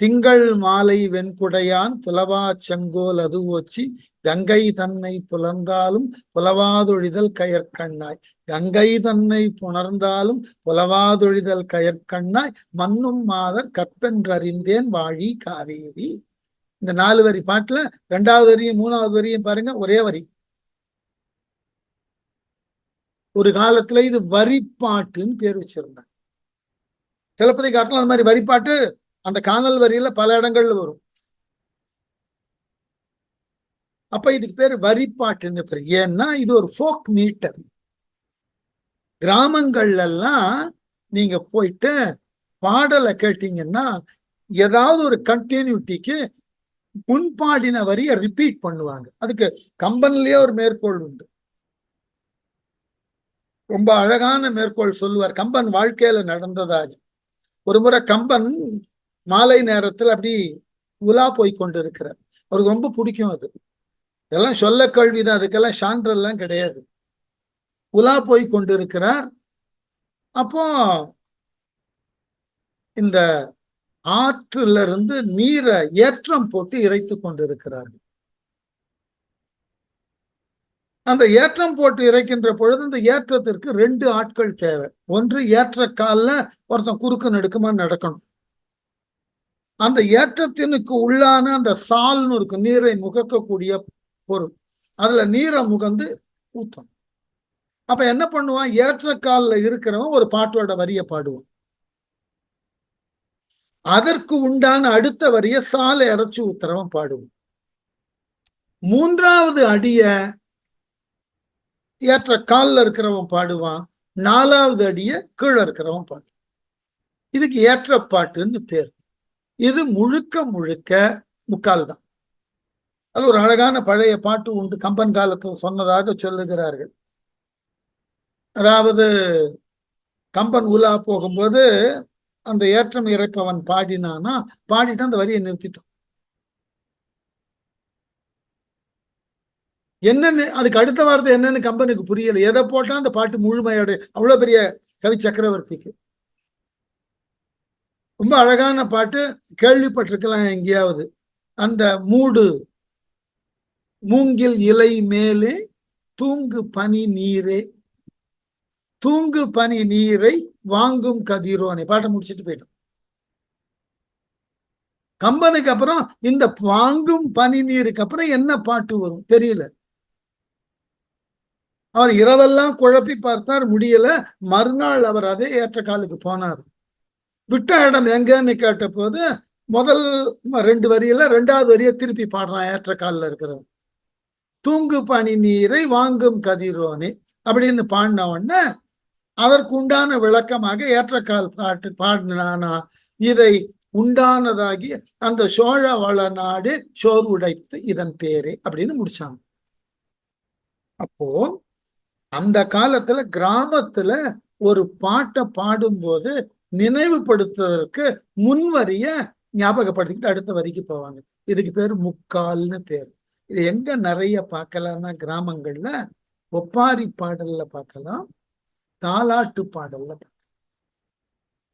திங்கள் மாலை வெண்குடையான் புலவா செங்கோல் அது ஓச்சி கங்கை தன்னை புலர்ந்தாலும் புலவாதொழிதல் கயற்கண்ணாய். கங்கை தன்னை புணர்ந்தாலும் புலவாதொழிதல் கயற்கண்ணாய் மண்ணும் மாதர் கற்பென்றறிந்தேன் வாழி காவேரி. இந்த 4 வரி பாட்டுல 2வது வரியும் 3வது வரியும் பாருங்க, ஒரே வரி. ஒரு காலத்துல இது வரிப்பாட்டுன்னு பேர் வச்சிருந்தாங்க. சிலப்பதிகாரத்துல அந்த மாதிரி வரிப்பாட்டு அந்த காணல் வரியில பல இடங்கள்ல வரும். அப்ப இதுக்கு பேரு வரிப்பாட்டுன்னு பேரு. ஏன்னா இது ஒரு ஃபோக் மீட்டர். கிராமங்கள்ல எல்லாம் நீங்க போயிட்டு பாடலை கேட்டீங்கன்னா ஏதாவது ஒரு கண்டினியூட்டிக்கு முன்பாடின வரிய ரிப்பீட் பண்ணுவாங்க. அதுக்கு கம்பன்லயே ஒரு மேற்கோள் உண்டு. ரொம்ப அழகான மேற்கோள் சொல்லுவார், கம்பன் வாழ்க்கையில நடந்ததாக. ஒரு முறை கம்பன் மாலை நேரத்தில் அப்படி உலா போய் கொண்டிருக்கிறார். அவருக்கு ரொம்ப பிடிக்கும் அது. இதெல்லாம் சொல்ல கல்விதான், அதுக்கெல்லாம் சான்றெல்லாம் கிடையாது. உலா போய் கொண்டிருக்கிறார். அப்போ இந்த ஆற்றுல இருந்து நீரை ஏற்றம் போட்டு இறைத்து கொண்டிருக்கிறார்கள். அந்த ஏற்றம் போட்டு இறைக்கின்ற பொழுது இந்த ஏற்றத்திற்கு 2 ஆட்கள் தேவை. ஒன்று ஏற்ற கால்ல ஒருத்தன் குறுக்கு நெடுக்குமா நடக்கணும். அந்த ஏற்றத்தினுக்கு உள்ளான அந்த சால்னு இருக்கும், நீரை முகக்கக்கூடிய பொருள், அதுல நீரை முகந்து ஊத்தணும். அப்ப என்ன பண்ணுவான், ஏற்ற கால்ல இருக்கிறவன் ஒரு பாட்டோட வரிய பாடுவான். அதற்கு உண்டான அடுத்த வரிய சாலை அரைச்சு ஊத்துறவன் பாடுவான். 3வது அடிய ஏற்ற கால்ல இருக்கிறவன் பாடுவான். 4வது அடிய கீழே இருக்கிறவன் பாடுவான். இதுக்கு ஏற்ற பாட்டுன்னு பேர். இது முழுக்க முழுக்க முக்கால் தான். அது ஒரு அழகான பழைய பாட்டு உண்டு, கம்பன் காலத்தில் சொன்னதாக சொல்லுகிறார்கள். அதாவது கம்பன் உலா போகும்போது அந்த ஏற்றம் இறைப்பவன் பாடினானா, பாடிட்டு அந்த வரியை நிறுத்திட்டான். என்னன்னு அதுக்கு அடுத்த வார்த்தை என்னன்னு கம்பனுக்கு புரியல. எதை போட்டா அந்த பாட்டு முழுமையோட, அவ்வளவு பெரிய கவி சக்கரவர்த்திக்கு. ரொம்ப அழகான பாட்டு, கேள்விப்பட்டிருக்கலாம் எங்கேயாவது. அந்த மூங்கில் இலை மேலே தூங்கு பனி நீரே, தூங்கு பனி நீரை வாங்கும் கதிரோனை பாட்டை முடிச்சுட்டு போயிட்டோம். கம்பனுக்கு அப்புறம் இந்த வாங்கும் பனி நீருக்கு அப்புறம் என்ன பாட்டு வரும் தெரியல. அவர் இரவெல்லாம் குழப்பி பார்த்தார், முடியல. மறுநாள் அவர் அதே ஏற்ற காலுக்கு போனார். விட்ட இடம் எங்கன்னு கேட்ட போது முதல் 2 வரியில 2வது வரியை திருப்பி பாடுறான். ஏற்ற காலில் இருக்கிறவன் தூங்கு பனி நீரை வாங்கும் கதிரோனே அப்படின்னு பாடின உடனே அதற்கு உண்டான விளக்கமாக ஏற்றக்கால் பாட்டு பாடினானா, இதை உண்டானதாகி அந்த சோழ வள நாடு சோர் உடைத்து இதன் பேரே அப்படின்னு முடிச்சாங்க. அப்போ அந்த காலத்துல கிராமத்துல ஒரு பாட்டை பாடும்போது நினைவுபடுத்துவதற்கு முன்வரிய ஞாபகப்படுத்திக்கிட்டு அடுத்த வரிக்கு போவாங்க. இதுக்கு பேரு முக்கால்னு பேர். இது எங்க நிறைய பார்க்கலாம்னா கிராமங்கள்ல ஒப்பாரி பாடல்ல பார்க்கலாம், தாலாட்டு பாடல்ல பார்க்கலாம்.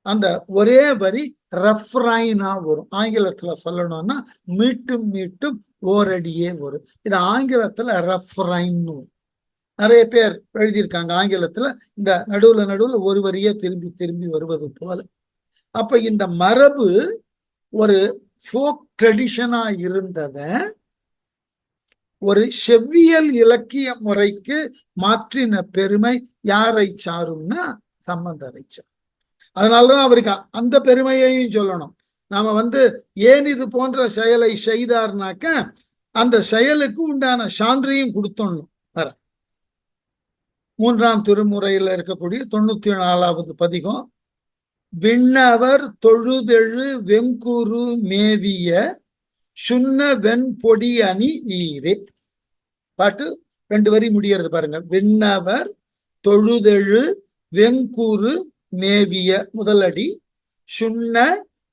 அந்த ஒரே வரி ரெஃப்ரைனா வரும். ஆங்கிலத்துல சொல்லணும்னா மீட்டும் மீட்டும் ஓரடியே வரும். இது ஆங்கிலத்துல ரெஃப்ரைன்னு வரும். நிறைய பேர் எழுதியிருக்காங்க ஆங்கிலத்துல, இந்த நடுவுல ஒரு வரியே திரும்பி திரும்பி வருவது போல. அப்ப இந்த மரபு ஒரு ஃபோக் ட்ரெடிஷனா இருந்தத ஒரு செவ்வியல் இலக்கிய முறைக்கு மாற்றின பெருமை யாரை சாரும்னா சம்பந்தரை சாரும். அதனாலதான் அவருக்கு அந்த பெருமையையும் சொல்லணும். நாம ஏன் இது போன்ற செயலை செய்தார்னாக்க அந்த செயலுக்கு உண்டான சான்றையும் கொடுத்தோணும். வர 3ஆம் திருமுறையில இருக்கக்கூடிய 94வது பதிகம், விண்ணவர் தொழுதெழு வெங்குரு மேவிய சுண்ண வெண்பொடி அணி நீரே. பாட்டு 2 வரி முடியறது பாருங்க. விண்ணவர் தொழுதெழு வெங்குரு மேவிய முதலடி, சுண்ண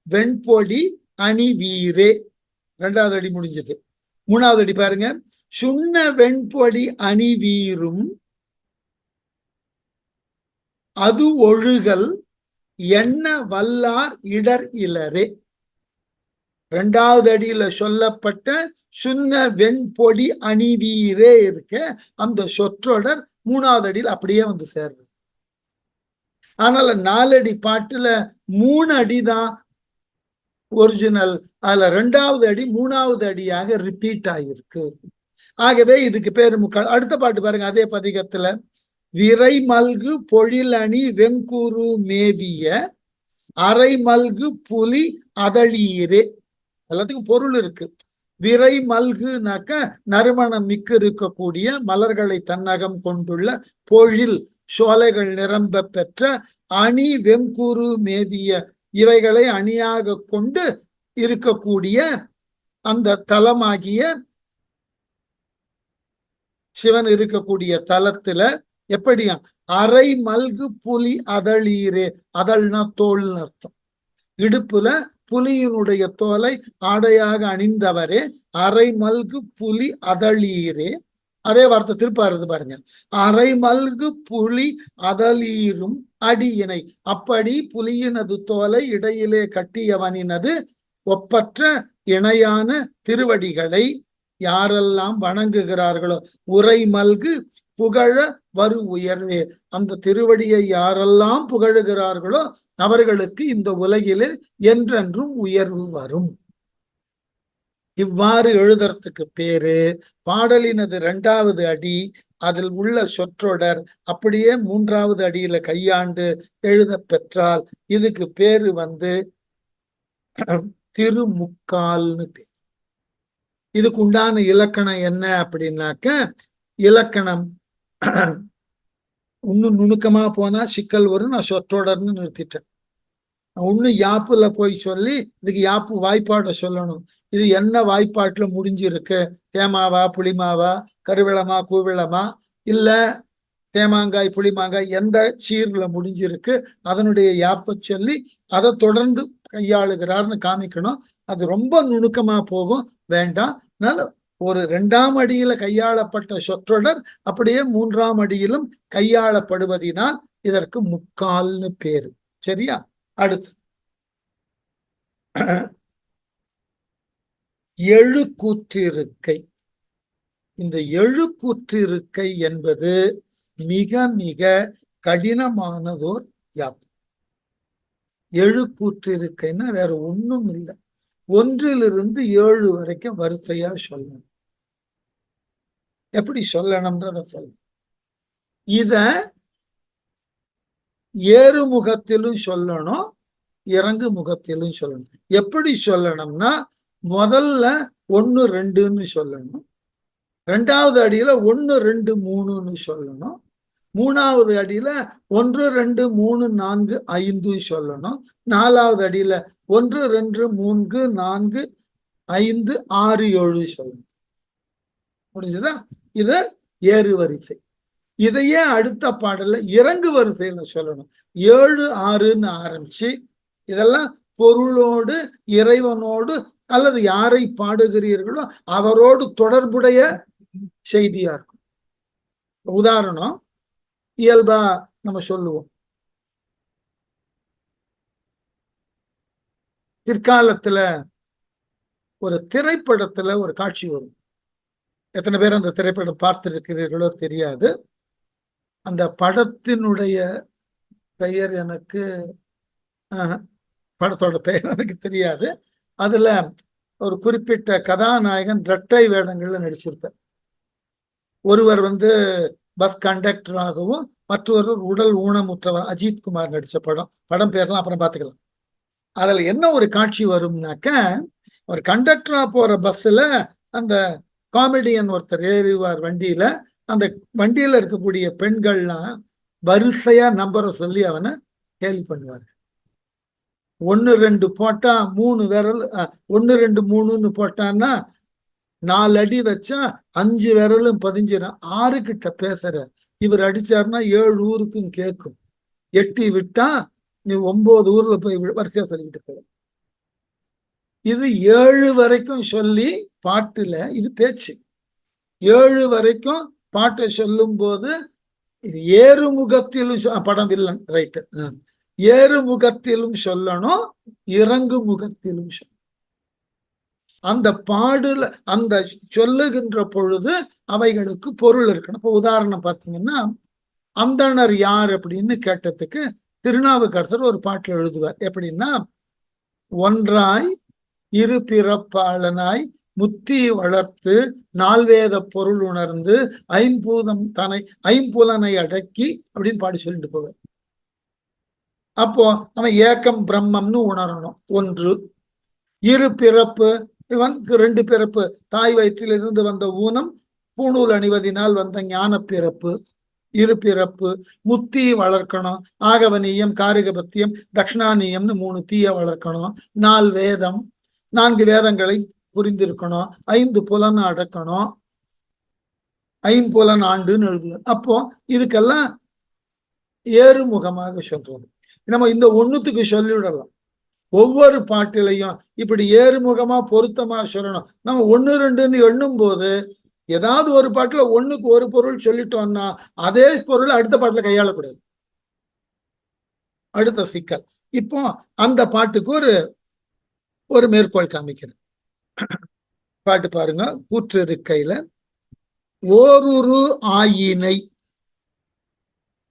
வெண்பொடி அணி வீரே 2வது அடி முடிஞ்சது. 3வது அடி பாருங்க, சுண்ண வெண்பொடி அணி வீரும் அது ஒழுகல் என்ன வல்லார் இடர் இலரே. 2வது அடியில சொல்லப்பட்ட சுண்ண வெண்பொடி அணிவீரே இருக்க அந்த சொற்றொடர் 3வது அடியில் அப்படியே சேர்றது. அதனால 4 அடி பாட்டுல 3 அடிதான் ஒரிஜினல், அதுல 2வது அடி 3வது அடியாக ரிப்பீட் ஆகிருக்கு. ஆகவே இதுக்கு பேரு முக்கால். அடுத்த பாட்டு பாருங்க, அதே பதிகத்துல, விரை மல்கு பொழில் அணி வெங்குரு மேவிய அரை மல்கு புலி அதழீரே. எல்லாத்துக்கும் பொருள் இருக்கு. விரை மல்குனாக்க நறுமணம் மிக்க இருக்கக்கூடிய மலர்களை தன்னகம் கொண்டுள்ள பொழில் சோலைகள் நிரம்ப பெற்ற, அணி வெங்குரு மேவிய இவைகளை அணியாக கொண்டு இருக்கக்கூடிய அந்த தலமாகிய சிவன் இருக்கக்கூடிய தலத்துல எப்படியா அரை மல்கு புலி அதழீரே. அதழ்னா தோல்னு அர்த்தம். இடுப்புல புலியினுடைய தோலை ஆடையாக அணிந்தவரே அரை மல்கு புலி அதழீரே. அதே வார்த்தை திருப்பாருது பாருங்க, அரை மல்கு புலி அதழீரும் அடியினை. அப்படி புலியினது தோலை இடையிலே கட்டியவனினது ஒப்பற்ற இணையான திருவடிகளை யாரெல்லாம் வணங்குகிறார்களோ, உரை மல்கு புகழ வரு உயர்வே. அந்த திருவடியை யாரெல்லாம் புகழுகிறார்களோ அவர்களுக்கு இந்த உலகிலே என்றென்றும் உயர்வு வரும். இவ்வாறு எழுதுறதுக்கு பேரு பாடலினது 2வது அடி, அதில் உள்ள சொற்றொடர் அப்படியே 3வது அடியில கையாண்டு எழுத பெற்றால் இதுக்கு பேரு திருமுக்கால்னு பேர். இதுக்கு உண்டான இலக்கணம் என்ன அப்படின்னாக்க, இலக்கணம் இன்னும் நுணுக்கமா போனா சிக்கல் வரும். நான் சொற்றொடர்னு நிறுத்திட்டேன். இன்னும் யாப்புல போய் சொல்லி இதுக்கு யாப்பு வாய்ப்பாட சொல்லணும். இது என்ன வாய்ப்பாட்டுல முடிஞ்சிருக்கு, தேமாவா புளிமாவா கருவிளமா கூவிளமா இல்ல தேமாங்காய் புளிமாங்காய் எந்த சீர்ல முடிஞ்சிருக்கு அதனுடைய யாப்ப சொல்லி அதை தொடர்ந்து கையாளுகிறார்னு காமிக்கணும். அது ரொம்ப நுணுக்கமா போகும், வேண்டாம். அதனால ஒரு 2ஆம் அடியில கையாளப்பட்ட சொற்றொடர் அப்படியே 3ஆம் அடியிலும் கையாளப்படுவதினால் இதற்கு முக்கால்னு பேரு. சரியா? அடுத்து எழுக்கூற்றிருக்கை. இந்த எழுக்கூற்றிருக்கை என்பது மிக மிக கடினமானதோர் யாப்பு. எழுக்கூற்றிருக்கைன்னா வேற ஒண்ணும் இல்லை, 1லிருந்து 7 வரைக்கும் வரிசையா சொல்லணும். எப்படி சொல்லணும்ன்றத சொல்ல, இத ஏறு முகத்திலும் சொல்லணும், இறங்கு முகத்திலும் சொல்லணும். எப்படி சொல்லணும்னா, முதல்ல 1 2ன்னு சொல்லணும், 2வது அடியில 1 2 3ன்னு சொல்லணும், 3வது அடியில 1 2 3 4 5 சொல்லணும், 4வது அடியில 1 2 3 4 5 6 7 சொல்லணும். முடிஞ்சதா? இது ஏறு வரிசை. இதையே அடுத்த பாடல்ல இறங்கு வரிசையில சொல்லணும். 7 6ன்னு ஆரம்பிச்சு இதெல்லாம் பொருளோடு இறைவனோடு அல்லது யாரை பாடுகிறீர்களோ அவரோடு தொடர்புடைய செய்தியா இருக்கும். உதாரணம் இயல்பா நம்ம சொல்லுவோம், பிற்காலத்துல ஒரு திரைப்படத்துல ஒரு காட்சி வரும். எத்தனை பேர் அந்த திரைப்படம் பார்த்திருக்கிறீர்களோ தெரியாது. அந்த படத்தினுடைய பெயர் எனக்கு படத்தோட பெயர் எனக்கு தெரியாது. அதுல ஒரு குறிப்பிட்ட கதாநாயகன் இரட்டை வேடங்கள்ல நடிச்சிருப்பார். ஒருவர் பஸ் கண்டக்டராகவும் மற்றொருவர் உடல் ஊனமுற்றவர். அஜித் குமார் நடிச்ச படம் பேர்லாம் அப்புறம் பார்த்துக்கலாம். அதுல என்ன ஒரு காட்சி வரும்னாக்க, ஒரு கண்டக்டரா போற பஸ்ல அந்த காமெடியன் ஒருத்தர் ஏறிவார் வண்டியில. அந்த வண்டியில இருக்கக்கூடிய பெண்கள்லாம் வரிசையா நம்பரை சொல்லி அவனை கேலி பண்ணுவார்கள். 1 2 போட்டா 3 விரல், 1 2 3ன்னு போட்டான்னா 4 அடி வச்சா 5 விரலும் பதிஞ்சிடும். 6 கிட்ட பேசுற இவர் அடிச்சாருன்னா 7 ஊருக்கும் கேட்கும். 8 விட்டா நீ 9 ஊர்ல போய் வரிசையா சொல்லிக்கிட்டு போற. இது 7 வரைக்கும் சொல்லி பாட்டுல, இது பேச்சு. 7 வரைக்கும் பாட்டை சொல்லும் போது இது ஏறுமுகத்திலும் படம் வில்லன் ரைட்டு, ஏறுமுகத்திலும் சொல்லணும், இறங்கு முகத்திலும் சொல்லணும். அந்த பாடுல அந்த சொல்லுகின்ற பொழுது அவைகளுக்கு பொருள் இருக்கணும். இப்போ உதாரணம் பார்த்தீங்கன்னா, அந்தணர் யார் அப்படின்னு கேட்டதுக்கு திருநாவுக்கரசர் ஒரு பாட்டில் எழுதுவார். எப்படின்னா, ஒன்றாய் இரு பிறப்பாளனாய் முத்தி வளர்த்து நால்வேத பொருள் உணர்ந்து ஐம்புலனை அடக்கி அப்படின்னு பாடி சொல்லிட்டு போவார். அப்போ அவன் ஏக்கம் பிரம்மம்னு உணரணும். ஒன்று. இரு பிறப்பு, இவனுக்கு 2 பிறப்பு. தாய் வயிற்றிலிருந்து வந்த ஊனம், பூணூல் அணிவதினால் வந்த ஞான பிறப்பு, இரு பிறப்பு. முத்தி வளர்க்கணும். ஆகவனியம், காரிகபத்தியம், தட்சிணானியம்னு 3 தீய வளர்க்கணும். 4 வேதம், 4 வேதங்களை புரிந்திருக்கணும். 5 புலன் அடக்கணும். 5 ஆண்டுன்னு எழுதுவோம். அப்போ இதுக்கெல்லாம் ஏறுமுகமாக சொல்றோம். நம்ம இந்த ஒண்ணுத்துக்கு சொல்லிவிடலாம். ஒவ்வொரு பாட்டிலையும் இப்படி ஏறுமுகமா பொருத்தமா சொல்லணும். நம்ம 1 2ன்னு எண்ணும் போது ஏதாவது ஒரு பாட்டுல 1க்கு ஒரு பொருள் சொல்லிட்டோம்னா அதே பொருள் அடுத்த பாட்டுல கையாளக்கூடாது. அடுத்த சிக்கல். இப்போ அந்த பாட்டுக்கு ஒரு மேற்கோள் காமிக்கிறேன். பாட்டு பாருங்க. கூற்று இருக்கையில ஓருரு ஆயினை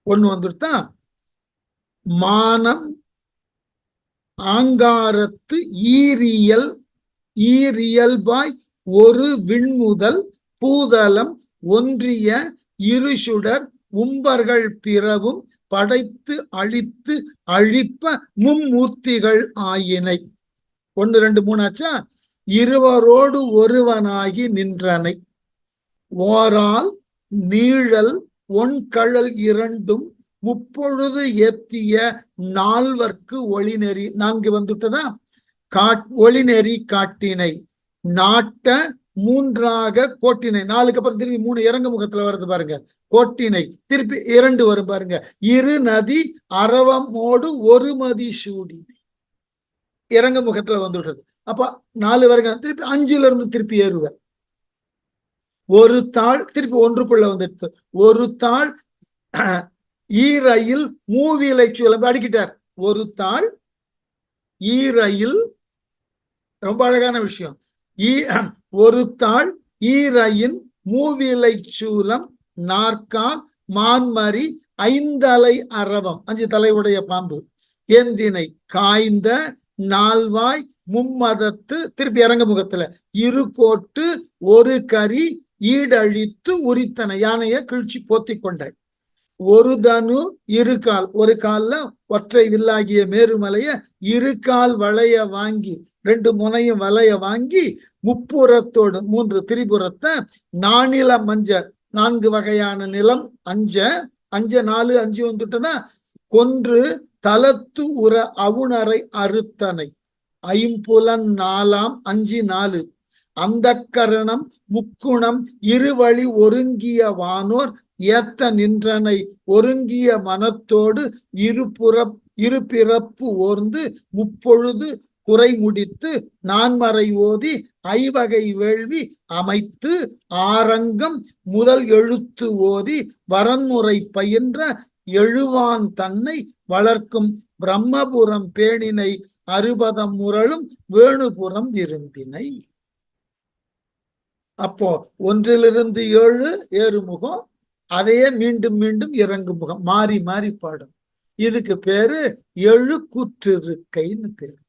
ஒண்ணு வந்துட்டா, மானம் ஆங்காரத்து ஈரியல்பாய் ஒரு விண்முதல் பூதலம் ஒன்றிய இருசுடர் உம்பர்கள் பிறவும் படைத்து அழித்து அழிப்ப மும்மூர்த்திகள் ஆயினை. 1 2 3 ஆச்சா. இருவரோடு ஒருவனாகி நின்றனை ஓரால் நீழல் ஒன்கழல் இரண்டும் முப்பொழுது ஏத்திய 4வர்க்கு ஒளிநெறி. 4 வந்துட்டதா. ஒளிநெறி காட்டினை நாட்ட 3ஆக கோட்டினை. 4க்கு அப்புறம் திருப்பி 3 இறங்கு முகத்துல வருது பாருங்க. கோட்டினை திருப்பி 2 வரும் பாருங்க. இரு நதி அரவமோடு ஒரு மதி சூடினை இறங்கு முகத்துல வந்துவிட்டது. அப்ப 4 வரைக்கும் திருப்பி 5ல இருந்து திருப்பி ஏறுவர். ஒரு தாள் திருப்பி 1க்குள்ள வந்துடுது. ஒரு தாள் ஈரயில் மூவிலை சூழல் அடிக்கிட்டார். ஒரு தாள் ஈரயில், ரொம்ப அழகான விஷயம். ஒரு தாள் ஈரயின் மூவிலை சூலம் நாற்கால் மான்மரி 5 அலை அரவம், 5 தலை உடைய பாம்பு ஏந்தினை காய்ந்த 4 வாய் மும்மதத்து திருப்பி இறங்க முகத்துல இரு கோட்டு ஒரு கரி ஈடழித்து உரித்தன. யானைய கிழிச்சி போத்தி கொண்டாய். ஒரு தனு 2 கால், ஒரு கால்ல ஒற்றை வில்லாகிய மேருமலைய 2 கால் வளைய வாங்கி 2 முனையும் வளைய வாங்கி முப்புறத்தோடு 3 திரிபுரத்தை நானில மஞ்ச 4 வகையான நிலம் அஞ்ச 4 5 வந்துட்டுனா கொன்று தலத்து உற அவுணரை அறுத்தனை 5 4 5 4 அந்த கரணம் முக்குணம் இருவழி ஒருங்கிய வானோர் ஏத்த நின்றனை ஒருங்கிய மனத்தோடு இரு பிறப்பு ஓர்ந்து முப்பொழுது குறை முடித்து 4 ஓதி 5 வேள்வி அமைத்து ஆரங்கம் முதல் எழுத்து ஓதி வரன்முறை பயின்ற எழுவான் தன்னை வளர்க்கும் பிரம்மபுரம் பேணினை 60 முரளும் வேணுபுரம் விரும்பினை. அப்போ 1 லிருந்து 7 ஏறுமுகம், அதையே மீண்டும் மீண்டும் இறங்கு முகம் மாறி மாறி பாடும். இதுக்கு பேரு எழுக்கூற்றிருக்கைன்னு பேரு.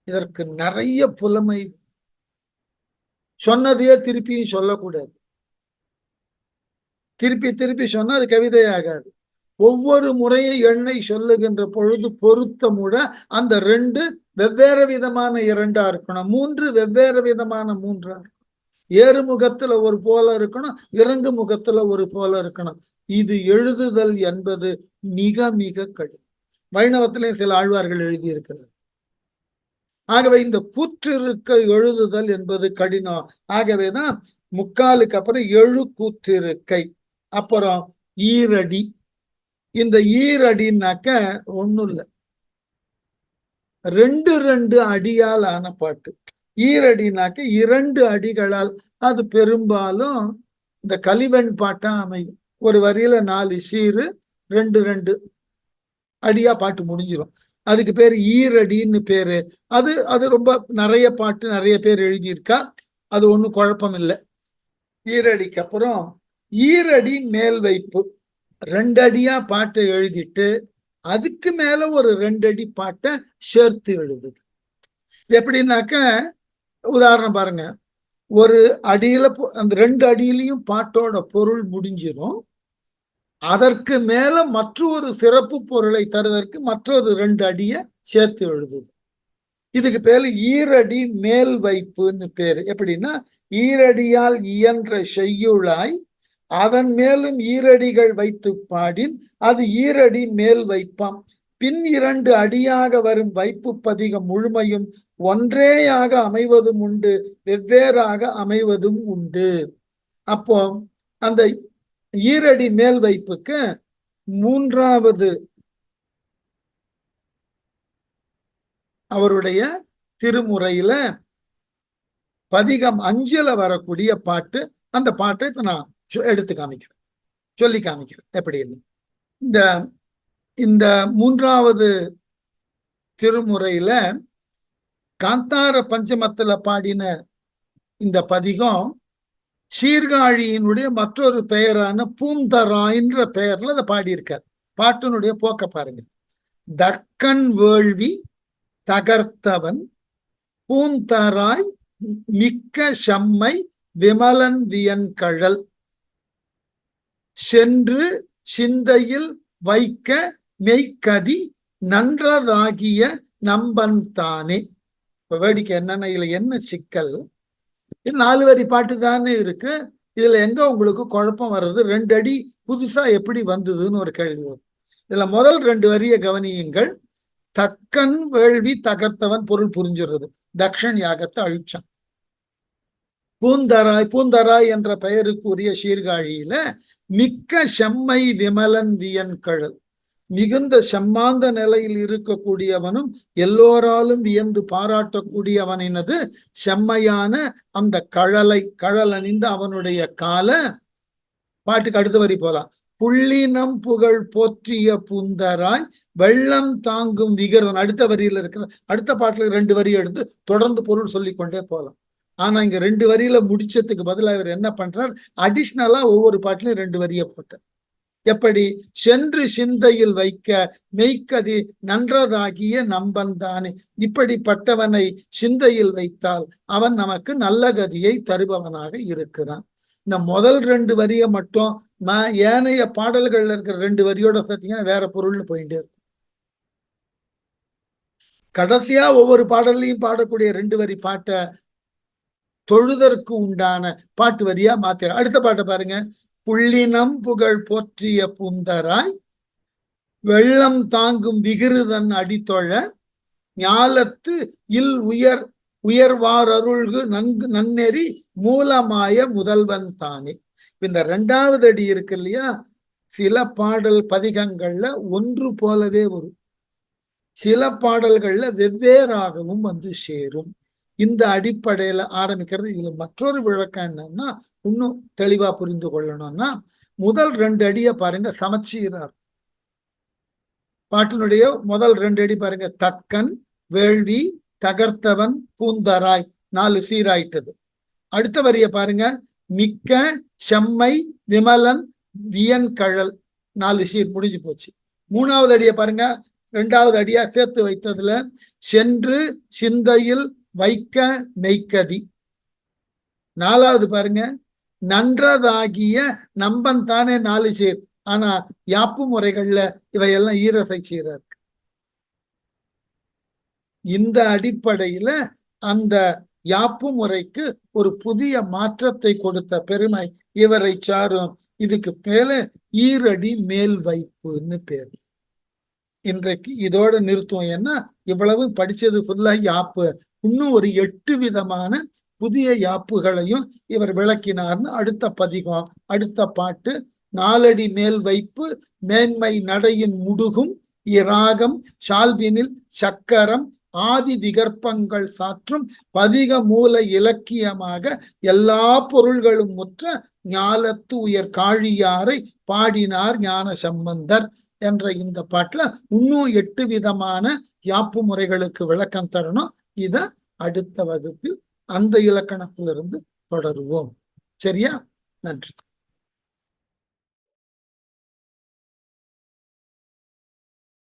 இதற்கு நிறைய புலமை. சொன்னதையே திருப்பியும் சொல்லக்கூடாது. திருப்பி திருப்பி சொன்னா அது கவிதை ஆகாது. ஒவ்வொரு முறையும் எண்ணை சொல்லுகின்ற பொழுது பொருத்தமுட அந்த 2 வெவ்வேறு விதமான 2ஆ இருக்கணும், 3 வெவ்வேறு விதமான 3ஆ இருக்கணும், ஏறு முகத்துல ஒரு போல இருக்கணும், இறங்கு முகத்துல ஒரு போல இருக்கணும். இது எழுதுதல் என்பது மிக மிக கடினம். வைணவத்திலே சில ஆழ்வார்கள் எழுதியிருக்கிறது. ஆகவே இந்த கூற்றிருக்க எழுதுதல் என்பது கடினம். ஆகவேதான் முக்காலுக்கு அப்புறம் எழுக்கூற்றிருக்கை, அப்புறம் ஈரடி. இந்த ஈரடினாக்க ஒண்ணும் இல்லை, 2 அடியால் ஆன பாட்டு. ஈரடினாக்க 2 அடிகளால். அது பெரும்பாலும் இந்த கலிவெண் பாட்டா அமையும். ஒரு வரியில 4 சீரு, 2 அடியா பாட்டு முடிஞ்சிடும். அதுக்கு பேர் ஈரடின்னு பேரு. அது அது ரொம்ப நிறைய பாட்டு நிறைய பேர் எழுதியிருக்கா, அது ஒன்றும் குழப்பம் இல்லை. ஈரடிக்கு அப்புறம் ஈரடி மேல் வைப்பு. 2 அடியா பாட்டை எழுதிட்டு அதுக்கு மேல ஒரு 2 அடி பாட்டை சேர்த்து எழுதுது. எப்படின்னாக்க உதாரணம் பாருங்க, ஒரு அடியில அந்த 2 அடியிலையும் பாட்டோட பொருள் முடிஞ்சிடும். அதற்கு மேல மற்றொரு சிறப்பு பொருளை தருவதற்கு மற்றொரு 2 அடியை சேர்த்து எழுதுது. இதுக்கு பேரு ஈரடி மேல் வைப்புன்னு பேரு. எப்படின்னா, ஈரடியால் இயன்ற செய்யுளாய் அதன் மேலும் ஈரடிகள் வைத்து பாடின் அது ஈரடி மேல் வைப்பாம். பின் 2 அடியாக வரும் வைப்பு பதிகம் முழுமையும் ஒன்றேயாக அமைவதும் உண்டு, வெவ்வேறாக அமைவதும் உண்டு. அப்போ அந்த ஈரடி மேல் வைப்புக்கு 3வது அவருடைய திருமுறையில பதிகம் 5ல வரக்கூடிய பாட்டு. அந்த பாட்டை இப்ப நான் எடுத்து காமிக்கிறேன், சொல்லி காமிக்கிறேன் எப்படின்னு. இந்த 3வது திருமுறையில காந்தார பஞ்சமத்துல பாடின இந்த பதிகம் சீர்காழியினுடைய மற்றொரு பெயரான பூந்தராய்ன்ற பெயர்ல அதை பாடியிருக்கார். பாட்டினுடைய போக்க பாருங்க. தக்கன் வேள்வி தகர்த்தவன் பூந்தராய் மிக்க செம்மை விமலன் வியன்கழல் சென்று சிந்தையில் வைக்க மெய்கதி நன்றதாகிய நம்பன் தானே. இப்ப வேடிக்கை என்னன்னா, இதுல என்ன சிக்கல், 4 வரி பாட்டு தானே இருக்கு, இதுல எங்க உங்களுக்கு குழப்பம் வர்றது? 2 அடி புதுசா எப்படி வந்ததுன்னு ஒரு கேள்வி வரும். இதுல முதல் 2 வரிய கவனியுங்கள். தக்கன் வேள்வி தகர்த்தவன் பொருள் புரிஞ்சுறது, தக்ஷன் யாகத்தை அழிச்சான். பூந்தராய் என்ற பெயருக்குரிய சீர்காழியில மிக்க செம்மை விமலன் வியன்கழல், மிகுந்த செம்மாந்த நிலையில் இருக்கக்கூடியவனும் எல்லோராலும் வியந்து பாராட்டக்கூடியவனினது செம்மையான அந்த கழல் அணிந்த அவனுடைய கால. பாட்டுக்கு அடுத்த வரி போலாம். புள்ளினம் புகழ் போற்றிய பூந்தராய் வெள்ளம் தாங்கும் விகரன். அடுத்த வரியில இருக்கிற அடுத்த பாட்டுல 2 வரி எடுத்து தொடர்ந்து பொருள் சொல்லிக்கொண்டே போகலாம். ஆனா இங்க 2 வரியில முடிச்சதுக்கு பதிலாக இவர் என்ன பண்றார், அடிஷ்னலா ஒவ்வொரு பாட்டிலையும் 2 வரியை போட்டார். எப்படி? சென்று சிந்தையில் வைக்க மெய்கதி நன்றதாகிய நம்பன் தானே. இப்படிப்பட்டவனை சிந்தையில் வைத்தால் அவன் நமக்கு நல்ல கதியை தருபவனாக இருக்கிறான். இந்த முதல் 2 வரியை மட்டும் நான் ஏனைய பாடல்கள்ல இருக்கிற 2 வரியோட பார்த்தீங்கன்னா வேற பொருள்னு போயிட்டே இருக்கும். கடைசியா ஒவ்வொரு பாடல்லையும் பாடக்கூடிய 2 வரி பாட்டை தொழுதற்கு உண்டான பாட்டு வரியா மாத்திர. அடுத்த பாட்டை பாருங்க. புள்ளினம் புகழ் போற்றிய பூந்தராய் வெள்ளம் தாங்கும் விகிருதன் அடித்தொழ ஞாலத்து இல் உயர்வார் அருள்கு நன்னெறி மூலமாய முதல்வன் தானே. இந்த 2வது அடி இருக்கு இல்லையா, சில பாடல் பதிகங்கள்ல ஒன்று போலவே வரும், சில பாடல்கள்ல வெவ்வேறாகவும் வந்து சேரும். இந்த அடிப்படையில ஆரம்பிக்கிறது. இதுல மற்றொரு விளக்கம் என்னன்னா, இன்னும் தெளிவா புரிந்து கொள்ளணும்னா, முதல் 2 அடியை பாருங்க சமச்சீரார். பாட்டினுடைய முதல் 2 அடி பாருங்க, தக்கன் வேள்வி தகர்த்தவன் பூந்தராய் 4 சீராயிட்டது. அடுத்த வரிய பாருங்க, மிக்க செம்மை விமலன் வியன்கழல் 4 சீர் முடிஞ்சு போச்சு. 3வது அடியை பாருங்க, 2வது அடியா சேர்த்து வைத்ததுல சென்று சிந்தையில் வைக்க மெய்க்கதி. 4வது பாருங்க, நன்றதாகிய நம்பன் தானே 4 சீர், ஆனா யாப்பு முறைகள்ல இவையெல்லாம் ஈரசை சீரா இருக்கு. இந்த அடிப்படையில அந்த யாப்பு முறைக்கு ஒரு புதிய மாற்றத்தை கொடுத்த பெருமை இவரை சாரும். இதுக்கு மேல ஈரடி மேல் வைப்புன்னு பேரு. இன்றைக்கு இதோட நிறுத்துவோம். ஏன்னா இவ்வளவு படிச்சது ஃபுல்லா யாப்பு. இன்னும் ஒரு 8 விதமான புதிய யாப்புகளையும் இவர் விளக்கினார்னு அடுத்த பதிகம், அடுத்த பாட்டு. 4 அடி மேல் வைப்பு மேன்மை நடையின் முடுகும் இராகம் சால்பினில் சக்கரம் ஆதி விகற்பங்கள் சாற்றும் பதிக மூல இலக்கியமாக எல்லா பொருள்களும் முற்ற ஞாலத்து உயர் காழியாரை பாடினார் ஞான சம்பந்தர் என்ற இந்த பாட்டுல இன்னும் 8 விதமான யாப்பு முறைகளுக்கு விளக்கம் தரணும். இத அடுத்த வகுப்பில் அந்த இலக்கணத்திலிருந்து தொடருவோம். சரியா? நன்றி.